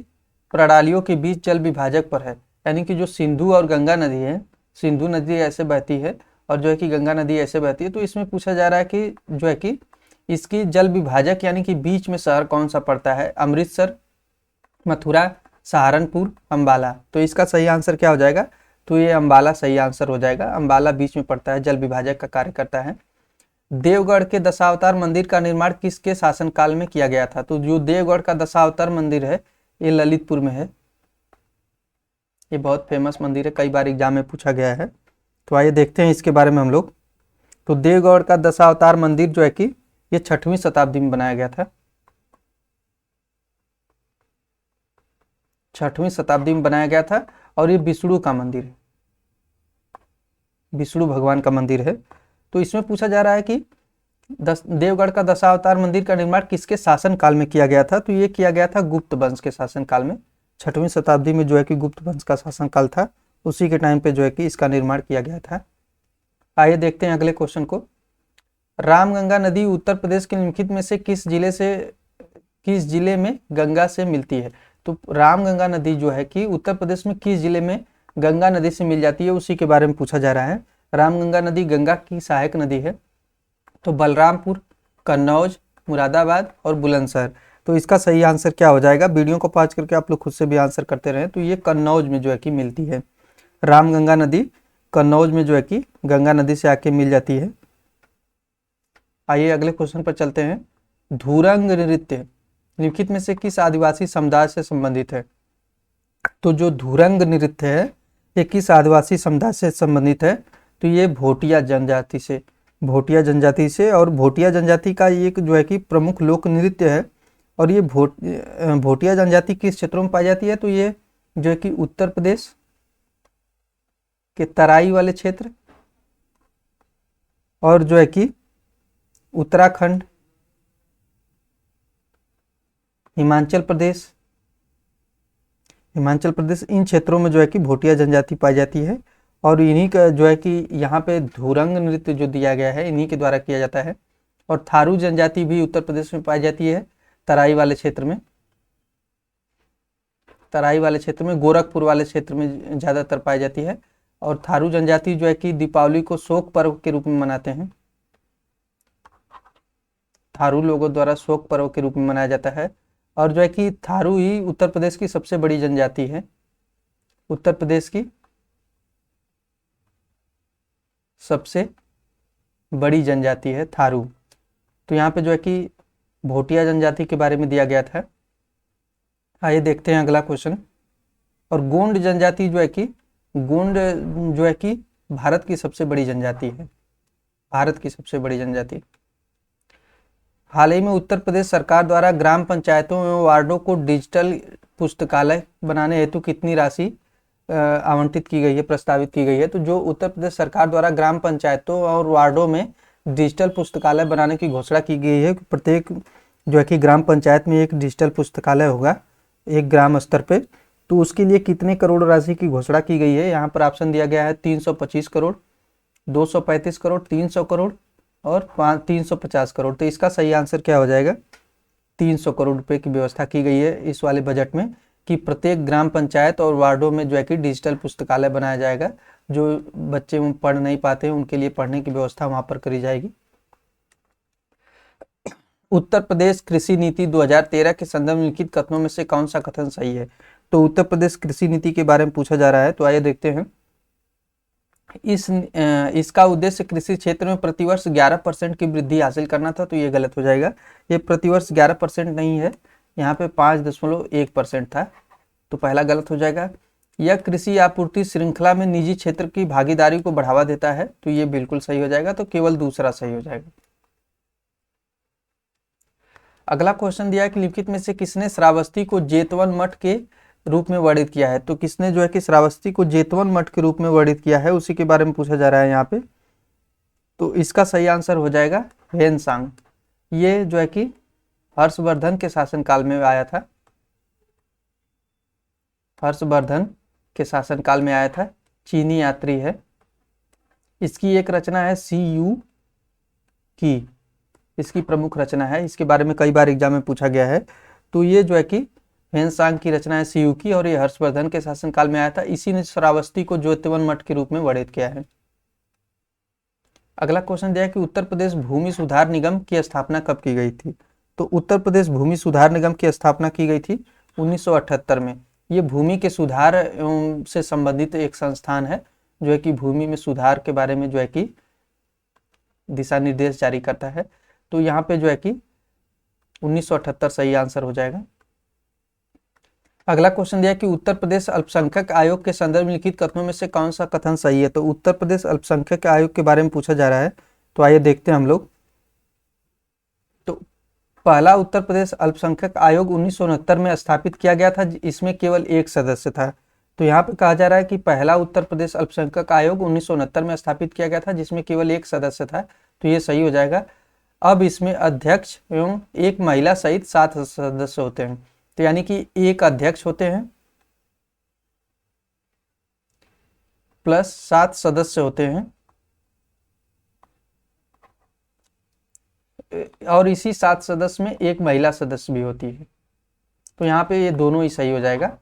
प्रणालियों के बीच जल विभाजक पर है? यानी कि जो सिंधु और गंगा नदी है, सिंधु नदी ऐसे बहती है और जो है कि गंगा नदी ऐसे बहती है। तो इसमें पूछा जा रहा है कि जो है कि इसकी जल विभाजक यानी कि बीच में शहर कौन सा पड़ता है? अमृतसर, मथुरा, सहारनपुर, अंबाला। तो इसका सही आंसर क्या हो जाएगा? तो ये अंबाला सही आंसर हो जाएगा। अंबाला बीच में पड़ता है, जल विभाजक का कार्य करता है। देवगढ़ के दशावतार मंदिर का निर्माण किसके शासनकाल में किया गया था? तो जो देवगढ़ का दशावतार मंदिर है ये ललितपुर में है। ये बहुत फेमस मंदिर है, कई बार एग्जाम में पूछा गया है। तो आइए देखते हैं इसके बारे में हम लोग। तो देवगढ़ का दशावतार मंदिर जो है कि ये 6वीं शताब्दी में बनाया गया था, 6वीं शताब्दी में बनाया गया था। और ये विष्णु का मंदिर है, विष्णु भगवान का मंदिर है। तो इसमें पूछा जा रहा है कि देवगढ़ का दशावतार मंदिर का निर्माण किसके शासन काल में किया गया था? तो ये किया गया था गुप्त वंश के शासन काल में। 6वीं शताब्दी में जो है कि गुप्त वंश का शासन काल था, उसी के टाइम पे जो है कि इसका निर्माण किया गया था। आइए देखते हैं अगले क्वेश्चन को। रामगंगा नदी उत्तर प्रदेश के निम्नलिखित में से किस जिले में गंगा से मिलती है? तो रामगंगा नदी जो है कि उत्तर प्रदेश में किस जिले में गंगा नदी से मिल जाती है, उसी के बारे में पूछा जा रहा है। रामगंगा नदी गंगा की सहायक नदी है। तो बलरामपुर, कन्नौज, मुरादाबाद और बुलंदशहर। तो इसका सही आंसर क्या हो जाएगा? वीडियो को पॉज करके आप लोग खुद से भी आंसर करते रहें। तो ये कन्नौज में जो है कि मिलती है। रामगंगा नदी कन्नौज में जो है कि गंगा नदी से आके मिल जाती है। आइए अगले क्वेश्चन पर चलते हैं। धुरंग नृत्य निम्नलिखित में से किस आदिवासी समुदाय से संबंधित है? तो जो धुरंग नृत्य है ये किस आदिवासी समुदाय से संबंधित है? तो ये भोटिया जनजाति से, और भोटिया जनजाति का एक जो है कि प्रमुख लोक नृत्य है। और ये भोटिया जनजाति किस क्षेत्रों में पाई जाती है? तो ये जो है कि उत्तर प्रदेश के तराई वाले क्षेत्र और जो है कि उत्तराखंड, हिमाचल प्रदेश इन क्षेत्रों में जो है कि भोटिया जनजाति पाई जाती है। और इन्हीं का जो है कि यहाँ पे धुरंग नृत्य जो दिया गया है इन्हीं के द्वारा किया जाता है। और थारू जनजाति भी उत्तर प्रदेश में पाई जाती है, तराई वाले क्षेत्र में, गोरखपुर वाले क्षेत्र में ज़्यादातर पाई जाती है। और थारू जनजाति जो है कि दीपावली को शोक पर्व के रूप में मनाते हैं। थारू लोगों द्वारा शोक पर्व के रूप में मनाया जाता है। और जो है कि थारू ही उत्तर प्रदेश की सबसे बड़ी जनजाति है। उत्तर प्रदेश की सबसे बड़ी जनजाति है थारू। तो यहाँ पे जो है कि भोटिया जनजाति के बारे में दिया गया था। आइए देखते हैं अगला क्वेश्चन। और गोंड जनजाति जो है कि भारत की सबसे बड़ी जनजाति है। हाल ही में उत्तर प्रदेश सरकार द्वारा ग्राम पंचायतों एवं वार्डों को डिजिटल पुस्तकालय बनाने हेतु कितनी राशि आवंटित की गई है, प्रस्तावित की गई है? तो जो उत्तर प्रदेश सरकार द्वारा ग्राम पंचायतों और वार्डों में डिजिटल पुस्तकालय बनाने की घोषणा की गई है। प्रत्येक जो है कि ग्राम पंचायत में एक डिजिटल पुस्तकालय होगा एक ग्राम स्तर पे। तो उसके लिए कितने करोड़ राशि की घोषणा की गई है? यहाँ पर ऑप्शन दिया गया है 325 करोड़, 235 करोड़, 300 करोड़ और 350 करोड़। तो इसका सही आंसर क्या हो जाएगा? 300 करोड़ रुपए की व्यवस्था की गई है इस वाले बजट में कि प्रत्येक ग्राम पंचायत और वार्डों में जो है कि डिजिटल पुस्तकालय बनाया जाएगा। जो बच्चे पढ़ नहीं पाते हैं उनके लिए पढ़ने की व्यवस्था वहां पर करी जाएगी। उत्तर प्रदेश कृषि नीति 2013 के संदर्भ में लिखित कथनों में से कौन सा कथन सही है? तो उत्तर प्रदेश कृषि नीति के बारे में पूछा जा रहा है। तो आइए देखते हैं। इसका उद्देश्य कृषि क्षेत्र में प्रतिवर्ष 11% की वृद्धि हासिल करना था। तो ये गलत हो जाएगा। ये प्रतिवर्ष 11% नहीं है, यहाँ पे 5.1% था। तो पहला गलत हो जाएगा। यह कृषि आपूर्ति श्रृंखला में निजी क्षेत्र की भागीदारी को बढ़ावा देता है। तो ये बिल्कुल सही हो जाएगा। तो केवल दूसरा सही हो जाएगा। अगला क्वेश्चन दिया है कि लिखित में से किसने श्रावस्ती को जेतवन मठ के रूप में वर्णित किया है? तो किसने जो है कि श्रावस्ती को जेतवन मठ के रूप में वर्णित किया है, उसी के बारे में पूछा जा रहा है यहाँ पे। तो इसका सही आंसर हो जाएगा ह्वेनसांग। ये जो है कि हर्षवर्धन के शासनकाल में आया था। चीनी यात्री है। इसकी एक रचना है CU की, इसकी प्रमुख रचना है। इसके बारे में कई बार एग्जाम में पूछा गया है। तो ये जो है कि ह्वेनसांग की रचना है CU की और ये हर्षवर्धन के शासनकाल में आया था। इसी ने श्रावस्ती को जेतवन मठ के रूप में वर्णित किया है। अगला क्वेश्चन दिया है कि उत्तर प्रदेश भूमि सुधार निगम की स्थापना कब की गई थी? तो उत्तर प्रदेश भूमि सुधार निगम की स्थापना की गई थी 1978 में। ये भूमि के सुधार से संबंधित एक संस्थान है जो है कि भूमि में सुधार के बारे में जो है कि दिशा निर्देश जारी करता है। तो यहाँ पे जो है कि 1978 सही आंसर हो जाएगा। अगला क्वेश्चन दिया कि उत्तर प्रदेश अल्पसंख्यक आयोग के संदर्भ में लिखित कथनों में से कौन सा कथन सही है? तो उत्तर प्रदेश अल्पसंख्यक आयोग के बारे में पूछा जा रहा है। तो आइए देखते हैं हम लोग। तो पहला उत्तर प्रदेश अल्पसंख्यक आयोग 1969 में स्थापित किया गया था। इसमें केवल एक सदस्य था। तो यहाँ पे कहा जा रहा है कि पहला उत्तर प्रदेश अल्पसंख्यक आयोग 1969 में स्थापित किया गया था जिसमें केवल एक सदस्य था। तो ये सही हो जाएगा। अब इसमें अध्यक्ष एवं एक महिला सहित 7 सदस्य होते हैं। तो यानी कि एक अध्यक्ष होते हैं प्लस 7 सदस्य होते हैं। और इसी 7 सदस्य में एक महिला सदस्य भी होती है। तो यहाँ पे ये दोनों ही सही हो जाएगा।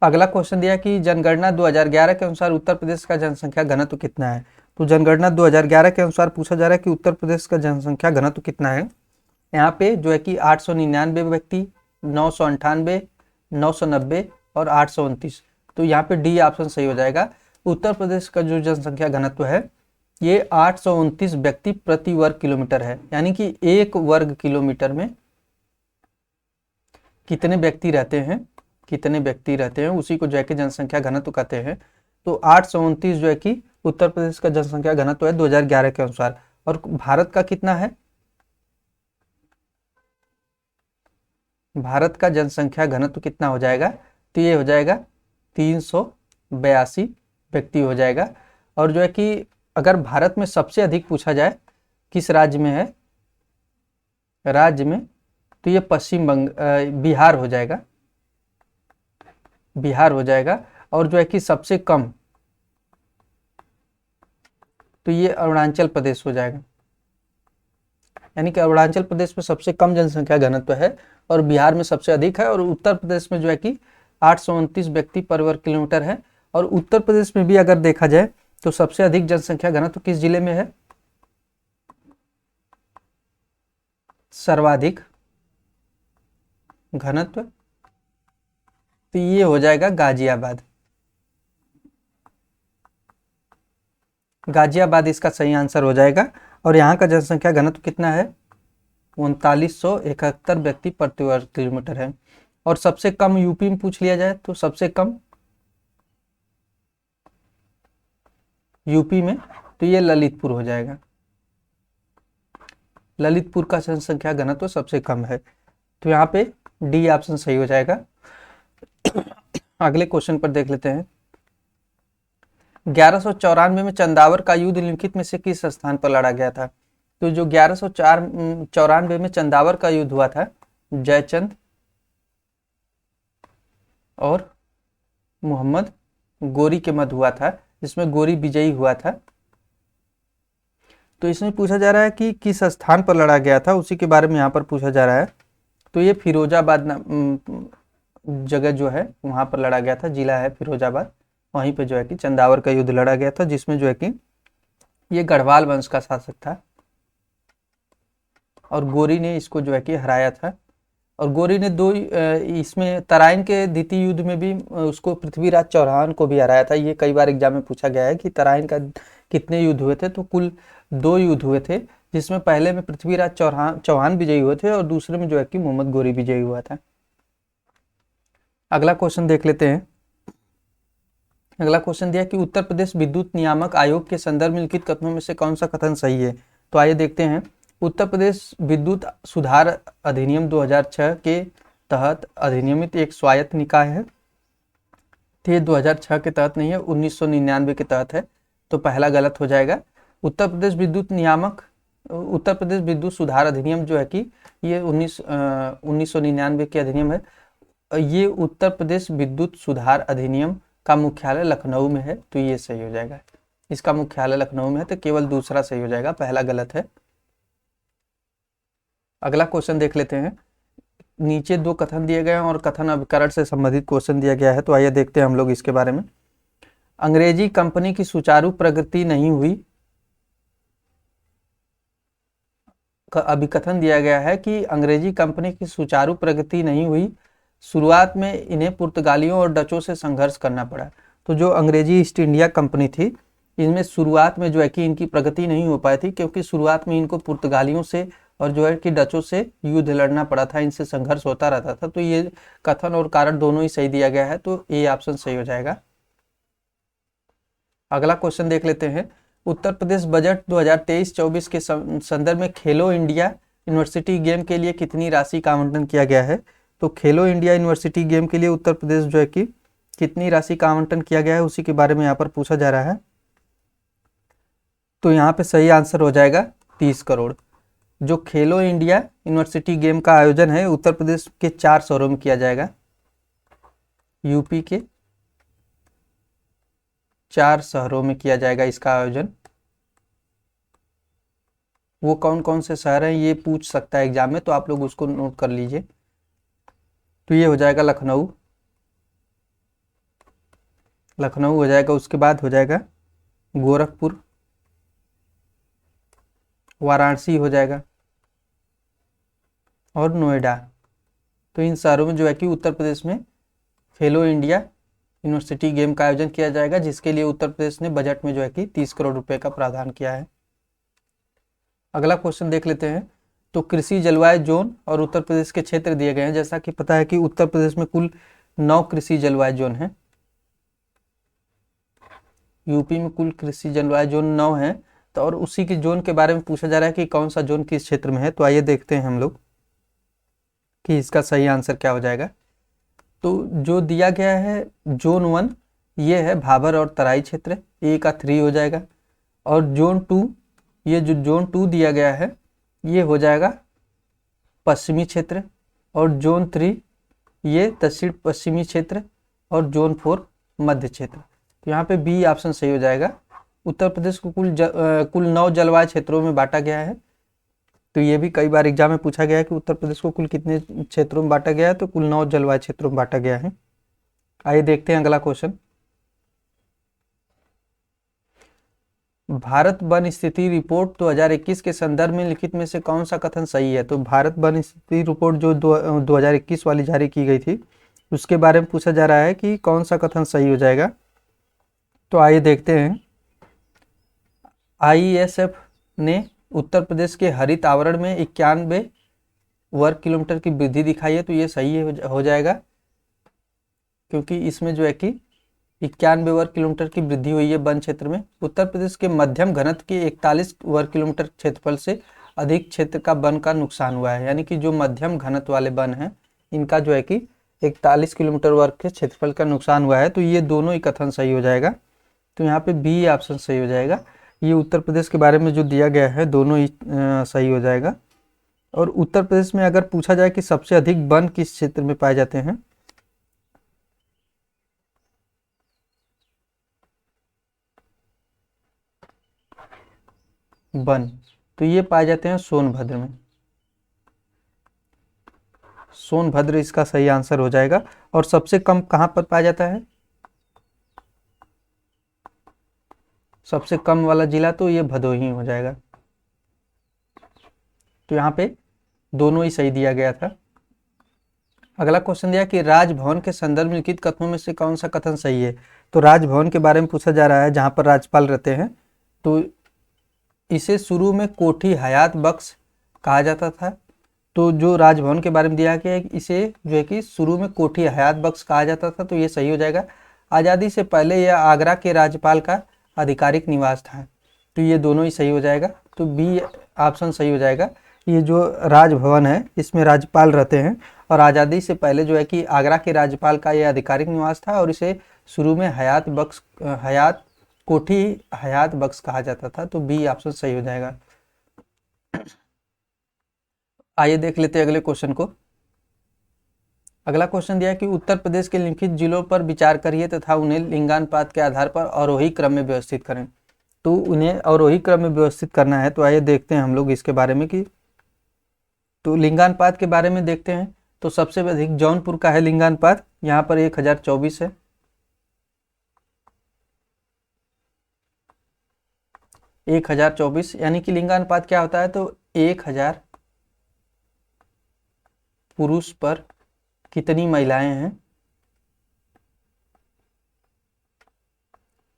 अगला क्वेश्चन दिया कि जनगणना 2011 के अनुसार उत्तर प्रदेश का जनसंख्या घनत्व कितना है। तो जनगणना 2011 के अनुसार पूछा जा रहा है कि उत्तर प्रदेश का जनसंख्या घनत्व कितना है। यहाँ पे जो है कि 899 व्यक्ति, 998, 990 और 829। तो यहाँ पे डी ऑप्शन सही हो जाएगा। उत्तर प्रदेश का जो जनसंख्या घनत्व है ये 829 व्यक्ति प्रति वर्ग किलोमीटर है, यानी कि एक वर्ग किलोमीटर में कितने व्यक्ति रहते हैं, उसी को जो है कि जनसंख्या घनत्व कहते हैं। तो 829 जो है कि उत्तर प्रदेश का जनसंख्या घनत्व है 2011 के अनुसार। और भारत का कितना है, भारत का जनसंख्या घनत्व कितना हो जाएगा, तो ये हो जाएगा 382 व्यक्ति हो जाएगा। और जो है कि अगर भारत में सबसे अधिक पूछा जाए किस राज्य में है, राज्य में, तो ये बिहार हो जाएगा, बिहार हो जाएगा। और जो है कि सबसे कम, तो ये अरुणाचल प्रदेश हो जाएगा, यानी कि अरुणाचल प्रदेश में सबसे कम जनसंख्या घनत्व है और बिहार में सबसे अधिक है। और उत्तर प्रदेश में जो है कि 829 व्यक्ति पर वर्ग किलोमीटर है। और उत्तर प्रदेश में भी अगर देखा जाए तो सबसे अधिक जनसंख्या घनत्व किस जिले में है, सर्वाधिक घनत्व, तो ये हो जाएगा गाजियाबाद। गाजियाबाद इसका सही आंसर हो जाएगा। और यहाँ का जनसंख्या घनत्व कितना है, 3971 व्यक्ति प्रति वर्ग किलोमीटर है। और सबसे कम यूपी में पूछ लिया जाए तो सबसे कम यूपी में, तो ये ललितपुर हो जाएगा, ललितपुर का जनसंख्या घनत्व सबसे कम है। तो यहाँ पे डी ऑप्शन सही हो जाएगा। अगले क्वेश्चन पर देख लेते हैं। 1194 में चंदावर का युद्ध निम्नलिखित में से किस स्थान पर लड़ा गया था। तो जो 1194 में चंदावर का युद्ध हुआ था, जयचंद और मोहम्मद गोरी के मध्य हुआ था, जिसमें गोरी विजयी हुआ था। तो इसमें पूछा जा रहा है कि किस स्थान पर लड़ा गया था, उसी के बारे में यहाँ पर पूछा जा रहा है। तो ये फिरोजाबाद जगह जो है वहाँ पर लड़ा गया था, जिला है फिरोजाबाद, वहीं पे जो है कि चंदावर का युद्ध लड़ा गया था, जिसमें जो है कि ये गढ़वाल वंश का शासक था और गोरी ने इसको जो है कि हराया था। और गोरी ने इसमें तराइन के द्वितीय युद्ध में भी उसको पृथ्वीराज चौहान को भी हराया था। ये कई बार एग्जाम में पूछा गया है कि तराइन का कितने युद्ध हुए थे, तो कुल 2 युद्ध हुए थे, जिसमें पहले में पृथ्वीराज चौहान विजयी हुए थे और दूसरे में जो है कि मोहम्मद गोरी विजयी हुआ था। अगला क्वेश्चन देख लेते हैं। अगला क्वेश्चन दिया कि उत्तर प्रदेश विद्युत नियामक आयोग के संदर्भ में लिखित कथनों में से कौन सा कथन सही है। तो आइए देखते हैं। उत्तर प्रदेश विद्युत सुधार अधिनियम 2006 के तहत अधिनियमित एक स्वायत्त निकाय है। तो ये 2006 के तहत नहीं है, 1999 के तहत है, तो पहला गलत हो जाएगा। उत्तर प्रदेश विद्युत सुधार अधिनियम जो है कि ये 1999 के अधिनियम है। ये उत्तर प्रदेश विद्युत सुधार अधिनियम का मुख्यालय लखनऊ में है, तो ये सही हो जाएगा। इसका मुख्यालय लखनऊ में है, तो केवल दूसरा सही हो जाएगा, पहला गलत है। अगला क्वेश्चन देख लेते हैं। नीचे 2 कथन दिए गए हैं और कथन अभिकरण से संबंधित क्वेश्चन दिया गया है, तो आइए देखते हैं हम लोग इसके बारे में। अंग्रेजी कंपनी की सुचारू प्रगति नहीं हुई, अभिकथन दिया गया है कि अंग्रेजी कंपनी की सुचारू प्रगति नहीं हुई, शुरुआत में इन्हें पुर्तगालियों और डचों से संघर्ष करना पड़ा। तो जो अंग्रेजी ईस्ट इंडिया कंपनी थी, इनमें शुरुआत में जो है कि इनकी प्रगति नहीं हो पाई थी, क्योंकि शुरुआत में इनको पुर्तगालियों से और जो है कि डचों से युद्ध लड़ना पड़ा था, इनसे संघर्ष होता रहता था। तो ये कथन और कारण दोनों ही सही दिया गया है, तो ए ऑप्शन सही हो जाएगा। अगला क्वेश्चन देख लेते हैं। उत्तर प्रदेश बजट 2023-24 के संदर्भ में खेलो इंडिया यूनिवर्सिटी गेम के लिए कितनी राशि का आवंटन किया गया है। तो खेलो इंडिया यूनिवर्सिटी गेम के लिए उत्तर प्रदेश जो है कि कितनी राशि का आवंटन किया गया है, उसी के बारे में यहाँ पर पूछा जा रहा है। तो यहाँ पे सही आंसर हो जाएगा 30 करोड़। जो खेलो इंडिया यूनिवर्सिटी गेम का आयोजन है उत्तर प्रदेश के 4 शहरों में किया जाएगा, यूपी के 4 शहरों में किया जाएगा इसका आयोजन। वो कौन कौन से शहर हैं ये पूछ सकता है एग्जाम में, तो आप लोग उसको नोट कर लीजिए। तो ये हो जाएगा लखनऊ, लखनऊ हो जाएगा। उसके बाद हो जाएगा गोरखपुर, वाराणसी हो जाएगा और नोएडा। तो इन शहरों में जो है कि उत्तर प्रदेश में खेलो इंडिया यूनिवर्सिटी गेम का आयोजन किया जाएगा, जिसके लिए उत्तर प्रदेश ने बजट में जो है कि 30 करोड़ रुपए का प्रावधान किया है। अगला क्वेश्चन देख लेते हैं। तो कृषि जलवायु जोन और उत्तर प्रदेश के क्षेत्र दिए गए हैं। जैसा कि पता है कि उत्तर प्रदेश में कुल 9 कृषि जलवायु जोन हैं, यूपी में कुल कृषि जलवायु जोन 9 हैं। तो और उसी के जोन के बारे में पूछा जा रहा है कि कौन सा जोन किस क्षेत्र में है। तो आइए देखते हैं हम लोग कि इसका सही आंसर क्या हो जाएगा। तो जो दिया गया है जोन 1 ये है भाबर और तराई क्षेत्र, ए का 3 हो जाएगा। और जोन 2, ये जो जोन 2 दिया गया है ये हो जाएगा पश्चिमी क्षेत्र। और जोन 3 ये दक्षिण पश्चिमी क्षेत्र। और जोन 4 मध्य क्षेत्र। तो यहाँ पे बी ऑप्शन सही हो जाएगा। उत्तर प्रदेश को कुल 9 जलवायु क्षेत्रों में बांटा गया है। तो ये भी कई बार एग्जाम में पूछा गया है कि उत्तर प्रदेश को कुल कितने क्षेत्रों में बांटा गया है। तो कुल 9 जलवायु क्षेत्रों में बांटा गया है। आइए देखते हैं अगला क्वेश्चन। भारत वन स्थिति रिपोर्ट 2021 के संदर्भ में लिखित में से कौन सा कथन सही है। तो भारत वन स्थिति रिपोर्ट जो 2021 वाली जारी की गई थी उसके बारे में पूछा जा रहा है कि कौन सा कथन सही हो जाएगा। तो आइए देखते हैं। IESF ने उत्तर प्रदेश के हरित आवरण में 91 वर्ग किलोमीटर की वृद्धि दिखाई है। तो ये सही हो जाएगा, क्योंकि इसमें जो है कि 91 वर्ग किलोमीटर की वृद्धि हुई है वन क्षेत्र में। उत्तर प्रदेश के मध्यम घनत्व के 41 वर्ग किलोमीटर क्षेत्रफल से अधिक क्षेत्र का वन का नुकसान हुआ है। यानी कि जो मध्यम घनत्व वाले वन हैं इनका जो है कि 41 किलोमीटर वर्ग के क्षेत्रफल का नुकसान हुआ है। तो ये दोनों ही कथन सही हो जाएगा। तो यहाँ पे बी ऑप्शन सही हो जाएगा। ये उत्तर प्रदेश के बारे में जो दिया गया है दोनों ही सही हो जाएगा। और उत्तर प्रदेश में अगर पूछा जाए कि सबसे अधिक वन किस क्षेत्र में पाए जाते हैं, वन, तो ये पाए जाते हैं सोनभद्र में। सोनभद्र इसका सही आंसर हो जाएगा। और सबसे कम कहां पर पाया जाता है, सबसे कम वाला जिला तो ये भदोही हो जाएगा। तो यहाँ पे दोनों ही सही दिया गया था। अगला क्वेश्चन दिया कि राजभवन के संदर्भ में लिखित कथनों में से कौन सा कथन सही है। तो राजभवन के बारे में पूछा जा रहा है जहाँ पर राज्यपाल रहते हैं। तो इसे शुरू में कोठी हयात बख्श कहा जाता था। तो जो राजभवन के बारे में दिया गया है इसे जो है कि शुरू में कोठी हयात बख्श कहा जाता था। तो ये सही हो जाएगा। आज़ादी से पहले यह आगरा के राज्यपाल का आधिकारिक निवास था। तो ये दोनों ही सही हो जाएगा। तो बी ऑप्शन सही हो जाएगा। ये जो राजभवन है इसमें राज्यपाल रहते हैं और आज़ादी से पहले जो है कि आगरा के राज्यपाल का ये आधिकारिक निवास था और इसे शुरू में कोठी हयात बख्श कहा जाता था। तो बी ऑप्शन सही हो जाएगा। आइए देख लेते हैं अगले क्वेश्चन को। अगला क्वेश्चन दिया है कि उत्तर प्रदेश के लिखित जिलों पर विचार करिए तथा उन्हें लिंगानुपात के आधार पर अवरोही क्रम में व्यवस्थित करें। तो उन्हें अवरोही क्रम में व्यवस्थित करना है। तो आइए देखते हैं हम लोग इसके बारे में कि तो लिंगानुपात के बारे में देखते हैं। तो सबसे अधिक जौनपुर का है लिंगानुपात, यहाँ पर 1024 है। 1024 यानी कि लिंगानुपात क्या होता है, तो 1000 पुरुष पर कितनी महिलाएं हैं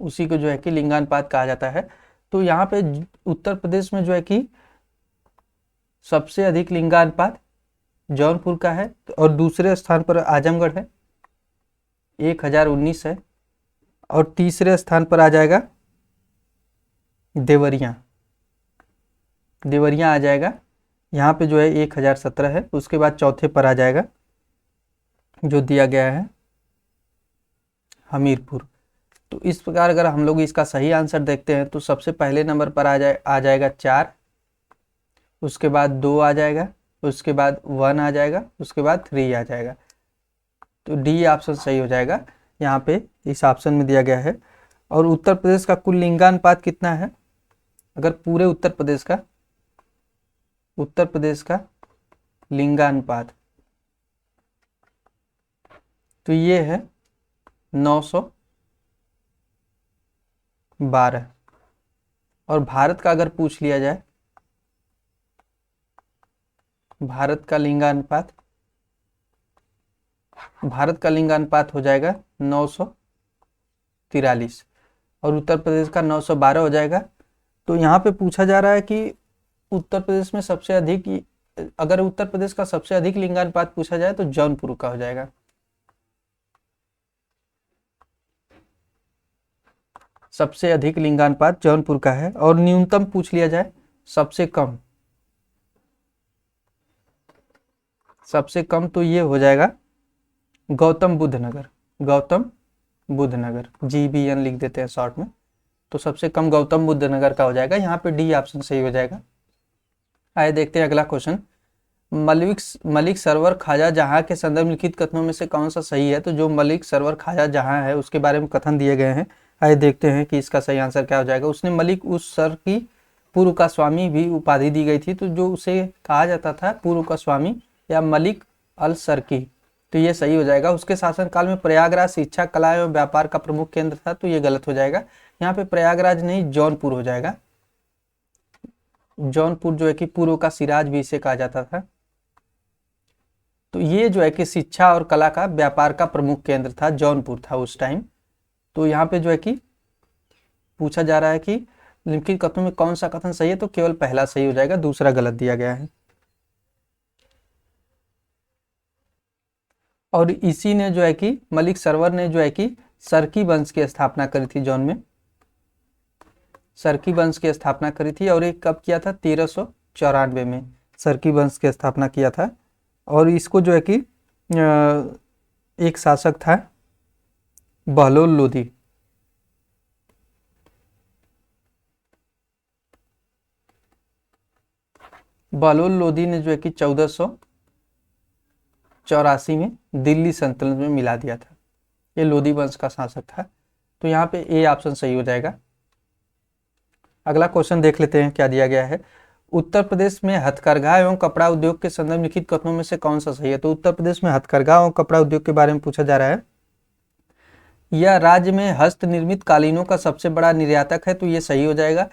उसी को जो है कि लिंगानुपात कहा जाता है। तो यहाँ पे उत्तर प्रदेश में जो है कि सबसे अधिक लिंगानुपात जौनपुर का है और दूसरे स्थान पर आजमगढ़ है, 1019 है। और तीसरे स्थान पर आ जाएगा देवरिया आ जाएगा, यहाँ पे जो है 1017 है। उसके बाद चौथे पर आ जाएगा जो दिया गया है हमीरपुर। तो इस प्रकार अगर हम लोग इसका सही आंसर देखते हैं तो सबसे पहले नंबर पर आ जाएगा 4, उसके बाद 2 आ जाएगा, उसके बाद 1 आ जाएगा, उसके बाद 3 आ जाएगा। तो डी ऑप्शन सही हो जाएगा। यहाँ पे इस ऑप्शन में दिया गया है। और उत्तर प्रदेश का कुल लिंगानुपात कितना है, अगर पूरे उत्तर प्रदेश का उत्तर प्रदेश का लिंगानुपात, तो ये है 912। और भारत का अगर पूछ लिया जाए, भारत का लिंगानुपात, हो जाएगा 943 और उत्तर प्रदेश का 912 हो जाएगा। तो यहाँ पे पूछा जा रहा है कि उत्तर प्रदेश में सबसे अधिक, अगर उत्तर प्रदेश का सबसे अधिक लिंगानुपात पूछा जाए तो जौनपुर का हो जाएगा। सबसे अधिक लिंगानुपात जौनपुर का है। और न्यूनतम पूछ लिया जाए, सबसे कम, तो ये हो जाएगा गौतम बुद्ध नगर, GBN लिख देते हैं शॉर्ट में। तो सबसे कम गौतम बुद्ध नगर का हो जाएगा। यहाँ पे डी ऑप्शन सही हो जाएगा। आइए देखते हैं अगला क्वेश्चन। मलिक सरवर ख्वाजा जहां के संदर्भ लिखित कथनों में से कौन सा सही है? तो जो मलिक सरवर ख्वाजा जहां है उसके बारे में कथन दिए गए हैं। आइए देखते हैं कि इसका सही आंसर क्या हो जाएगा। उसने मलिक उस सर की पूर्व का स्वामी भी उपाधि दी गई थी, तो जो उसे कहा जाता था पूर्व का स्वामी या मलिक अल सर की, तो ये सही हो जाएगा। उसके शासनकाल में प्रयागराज शिक्षा, कला एवं व्यापार का प्रमुख केंद्र था, तो ये गलत हो जाएगा। यहाँ पे प्रयागराज नहीं, जौनपुर हो जाएगा। जौनपुर जो है कि पूर्व का सिराज भी इसे कहा जाता था। तो ये जो है कि शिक्षा और कला का, व्यापार का प्रमुख केंद्र था, जौनपुर था उस टाइम। तो यहाँ पे जो है कि पूछा जा रहा है कि निम्नलिखित कथनों में कौन सा कथन सही है? तो केवल पहला सही हो जाएगा, दूसरा गलत दिया गया है। और इसी ने जो है कि मलिक सरवर ने जो है कि सरकी वंश की स्थापना करी थी जौन में, सरकी वंश की स्थापना करी थी। और ये कब किया था? 1394 में सरकी वंश की स्थापना किया था। और इसको जो है कि एक शासक था बहलोल लोदी। बहलोल लोदी ने जो है कि 1484 में दिल्ली सल्तनत में मिला दिया था। ये लोदी वंश का शासक था। तो यहाँ पे ए ऑप्शन सही हो जाएगा। अगला क्वेश्चन देख लेते हैं क्या दिया गया है। उत्तर प्रदेश में हथकरघा एवं कपड़ा उद्योग के संदर्भ लिखित कथनों में से कौन सा सही है? तो उत्तर प्रदेश में हथकरघा एवं कपड़ा उद्योग के बारे में पूछा जा रहा है। यह राज्य में हस्त निर्मित कालीनों का सबसे बड़ा निर्यातक है, तो ये सही हो जाएगा।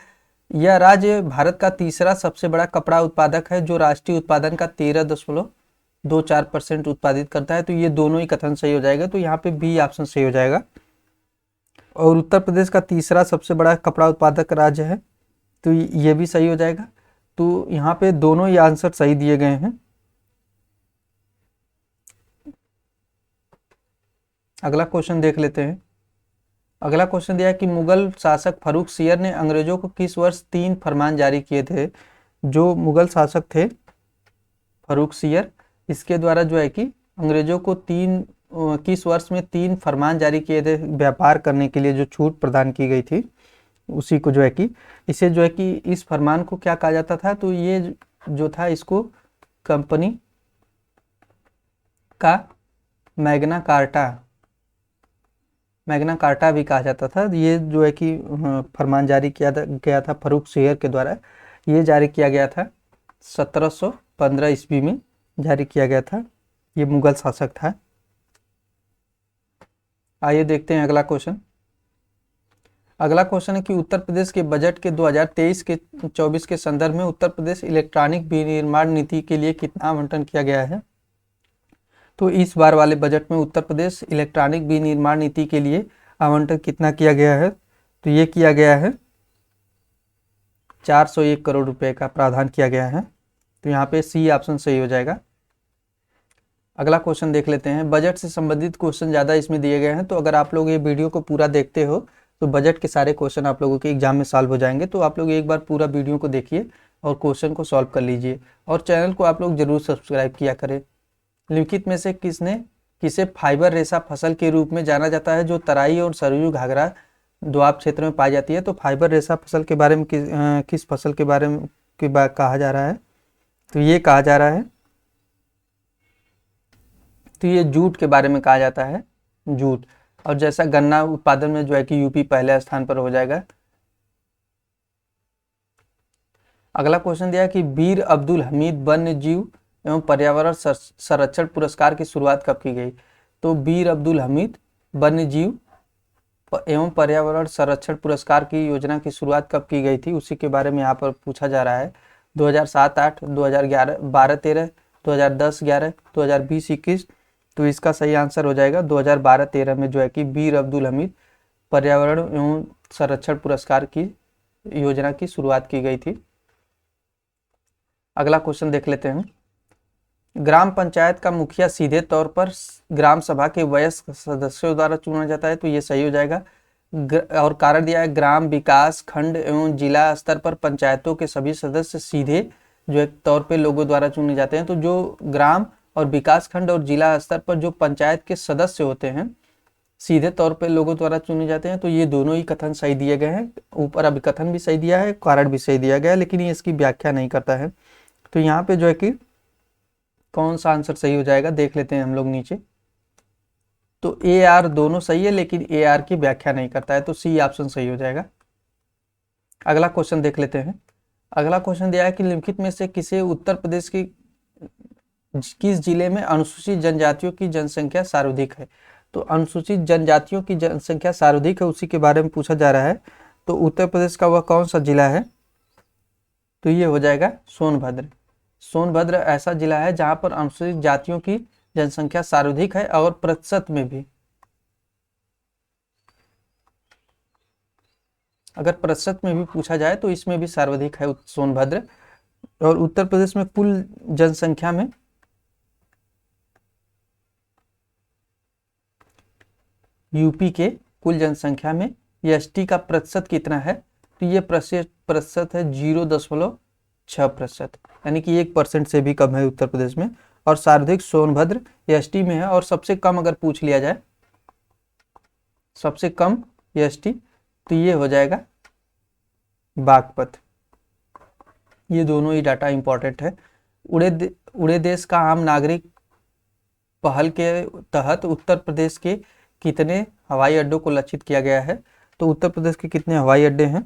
यह राज्य भारत का तीसरा सबसे बड़ा कपड़ा उत्पादक है, जो राष्ट्रीय उत्पादन का 13.24% उत्पादित करता है। तो ये दोनों ही कथन सही हो जाएगा। तो यहाँ पे बी ऑप्शन सही हो जाएगा। और उत्तर प्रदेश का तीसरा सबसे बड़ा कपड़ा उत्पादक राज्य है, तो ये भी सही हो जाएगा। तो यहाँ पे दोनों ही आंसर सही दिए गए हैं। अगला क्वेश्चन देख लेते हैं। अगला क्वेश्चन दिया है कि मुगल शासक फर्रुख सियर ने अंग्रेजों को किस वर्ष 3 फरमान जारी किए थे? जो मुगल शासक थे फर्रुख सियर, इसके द्वारा जो है कि अंग्रेजों को किस वर्ष में 3 फरमान जारी किए थे व्यापार करने के लिए, जो छूट प्रदान की गई थी उसी को जो है कि इसे जो है कि इस फरमान को क्या कहा जाता था? तो ये जो था इसको कंपनी का मैग्ना कार्टा भी कहा जाता था। ये जो है कि फरमान जारी किया गया था फर्रुख सियर के द्वारा। ये जारी किया गया था 1715 ईस्वी में जारी किया गया था। ये मुगल शासक था। आइए देखते हैं अगला क्वेश्चन। अगला क्वेश्चन है कि उत्तर प्रदेश के बजट के 2023 के 24 के संदर्भ में उत्तर प्रदेश इलेक्ट्रॉनिक विनिर्माण नीति के लिए कितना आवंटन किया गया है? तो इस बार वाले बजट में उत्तर प्रदेश इलेक्ट्रॉनिक विनिर्माण नीति के लिए आवंटन कितना किया गया है? तो ये किया गया है 401 करोड़ रुपए का प्रावधान किया गया है। तो यहाँ पे सी ऑप्शन सही हो जाएगा। अगला क्वेश्चन देख लेते हैं। बजट से संबंधित क्वेश्चन ज़्यादा इसमें दिए गए हैं, तो अगर आप लोग ये वीडियो को पूरा देखते हो तो बजट के सारे क्वेश्चन आप लोगों के एग्जाम में सॉल्व हो जाएंगे। तो आप लोग एक बार पूरा वीडियो को देखिए और क्वेश्चन को सॉल्व कर लीजिए। और चैनल को आप लोग जरूर सब्सक्राइब किया करें। निम्नलिखित में से किसे फाइबर रेशा फसल के रूप में जाना जाता है, जो तराई और सरयू घाघरा दोआब क्षेत्र में पाई जाती है? तो फाइबर रेशा फसल के बारे में किस फसल के बारे में कहा जा रहा है? तो ये कहा जा रहा है, तो ये जूट के बारे में कहा जाता है, जूट। और जैसा गन्ना उत्पादन में जो है कि यूपी पहले स्थान पर हो जाएगा। अगला क्वेश्चन दिया है कि बीर अब्दुल हमीद वन्य जीव एवं पर्यावरण संरक्षण पुरस्कार की शुरुआत कब की गई। तो बीर अब्दुल हमीद वन्य जीव एवं पर्यावरण संरक्षण पुरस्कार की योजना की शुरुआत कब की गई थी, उसी के बारे में यहाँ पर पूछा जा रहा है। 2007-8, 2011-12-13, 2010-11, 2020-21। तो इसका सही आंसर हो जाएगा 2012-13 में जो है कि बीर अब्दुल हमीद पर्यावरण एवं संरक्षण पुरस्कार की योजना की शुरुआत की गई थी। अगला क्वेश्चन देख लेते हैं। ग्राम पंचायत का मुखिया सीधे तौर पर ग्राम सभा के वयस्क सदस्यों द्वारा चुना जाता है। तो ये सही हो जाएगा। और कारण दिया है, ग्राम विकास खंड एवं जिला स्तर पर पंचायतों के सभी सदस्य सीधे जो एक तौर पे लोगों द्वारा चुने जाते हैं। तो जो ग्राम और विकास खंड और जिला स्तर पर जो पंचायत के सदस्य होते हैं सीधे तौर पे लोगों द्वारा चुने जाते हैं। तो ये दोनों ही कथन सही दिए गए हैं। ऊपर अभी कथन भी सही दिया है, कारण भी सही दिया गया है, लेकिन ये इसकी व्याख्या नहीं करता है। तो यहाँ पे जो है कि कौन सा आंसर सही हो जाएगा देख लेते हैं हम लोग नीचे। तो ए आर दोनों सही है, लेकिन ए आर की व्याख्या नहीं करता है। तो सी ऑप्शन सही हो जाएगा। अगला क्वेश्चन देख लेते हैं। अगला क्वेश्चन दिया है कि निम्नलिखित में से किसे उत्तर प्रदेश की किस जिले में अनुसूचित जनजातियों की जनसंख्या सर्वाधिक है। तो अनुसूचित जनजातियों की जनसंख्या सर्वाधिक है, उसी के बारे में पूछा जा रहा है। तो उत्तर प्रदेश का वह कौन सा जिला है। तो ये हो जाएगा सोनभद्र। सोनभद्र ऐसा जिला है जहां पर अनुसूचित जातियों की जनसंख्या सर्वाधिक है और प्रतिशत में भी, अगर प्रतिशत में भी पूछा जाए तो इसमें भी सर्वाधिक है सोनभद्र। और उत्तर प्रदेश में कुल जनसंख्या में यूपी के कुल जनसंख्या में एसटी का प्रतिशत कितना है। तो ये प्रतिशत है 0.6%, यानी कि 1% से भी कम है उत्तर प्रदेश में। और सर्वाधिक सोनभद्र एसटी में है। और सबसे कम अगर पूछ लिया जाए, सबसे कम एसटी, तो ये हो जाएगा बागपत। ये दोनों ही डाटा इंपॉर्टेंट है। उड़े देश का आम नागरिक पहल के तहत उत्तर प्रदेश के कितने हवाई अड्डों को लक्षित किया गया है। तो उत्तर प्रदेश के कितने हवाई अड्डे हैं।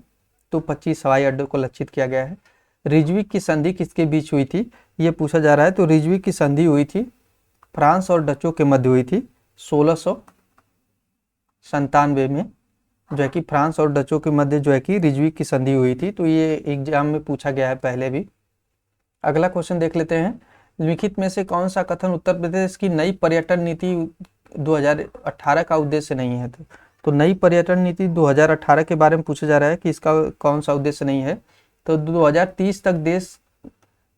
तो 25 हवाई अड्डों को लक्षित किया गया है। रिजवी की संधि किसके बीच हुई थी, ये पूछा जा रहा है। तो रिजवी की संधि हुई थी फ्रांस और डचों के मध्य हुई थी 1697 में, जो है कि फ्रांस और डचों के मध्य जो है कि रिजवी की संधि हुई थी। तो ये एग्जाम में पूछा गया है पहले भी। अगला क्वेश्चन देख लेते हैं। निम्नलिखित में से कौन सा कथन उत्तर प्रदेश की नई पर्यटन नीति 2018 का उद्देश्य नहीं है। तो नई पर्यटन नीति 2018 के बारे में पूछा जा रहा है कि इसका कौन सा उद्देश्य नहीं है। तो 2030 तक देश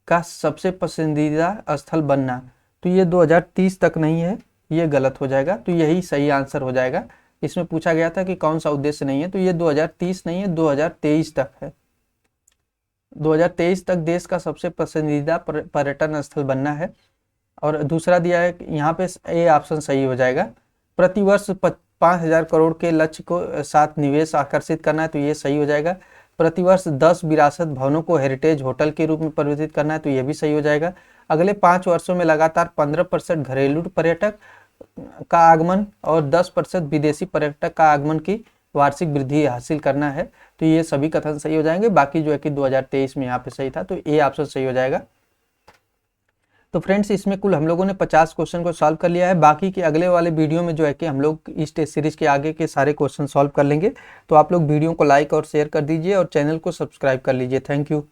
का सबसे पसंदीदा स्थल बनना। तो ये 2030 तक नहीं है, ये गलत हो जाएगा। तो यही सही आंसर हो जाएगा। इसमें पूछा गया था कि कौन सा उद्देश्य नहीं है, तो ये 2030 नहीं है, 2023 तक है। 2023 तक देश का सबसे पसंदीदा पर्यटन स्थल बनना है। और दूसरा दिया है यहाँ पे ए ऑप्शन सही हो जाएगा। प्रतिवर्ष 5,000 करोड़ के लक्ष्य को साथ निवेश आकर्षित करना है। तो ये सही हो जाएगा। प्रतिवर्ष 10 विरासत भवनों को हेरिटेज होटल के रूप में परिवर्तित करना है। तो ये भी सही हो जाएगा। अगले 5 वर्षों में लगातार 15% घरेलू पर्यटक का आगमन और 10% विदेशी पर्यटक का आगमन की वार्षिक वृद्धि हासिल करना है। तो ये सभी कथन सही हो जाएंगे। बाकी जो है कि 2023 में यहाँ पे सही था, तो ए ऑप्शन सही हो जाएगा। तो फ्रेंड्स, इसमें कुल हम लोगों ने 50 क्वेश्चन को सॉल्व कर लिया है। बाकी के अगले वाले वीडियो में जो है कि हम लोग इस टेस्ट सीरीज के आगे के सारे क्वेश्चन सॉल्व कर लेंगे। तो आप लोग वीडियो को लाइक और शेयर कर दीजिए और चैनल को सब्सक्राइब कर लीजिए। Thank you.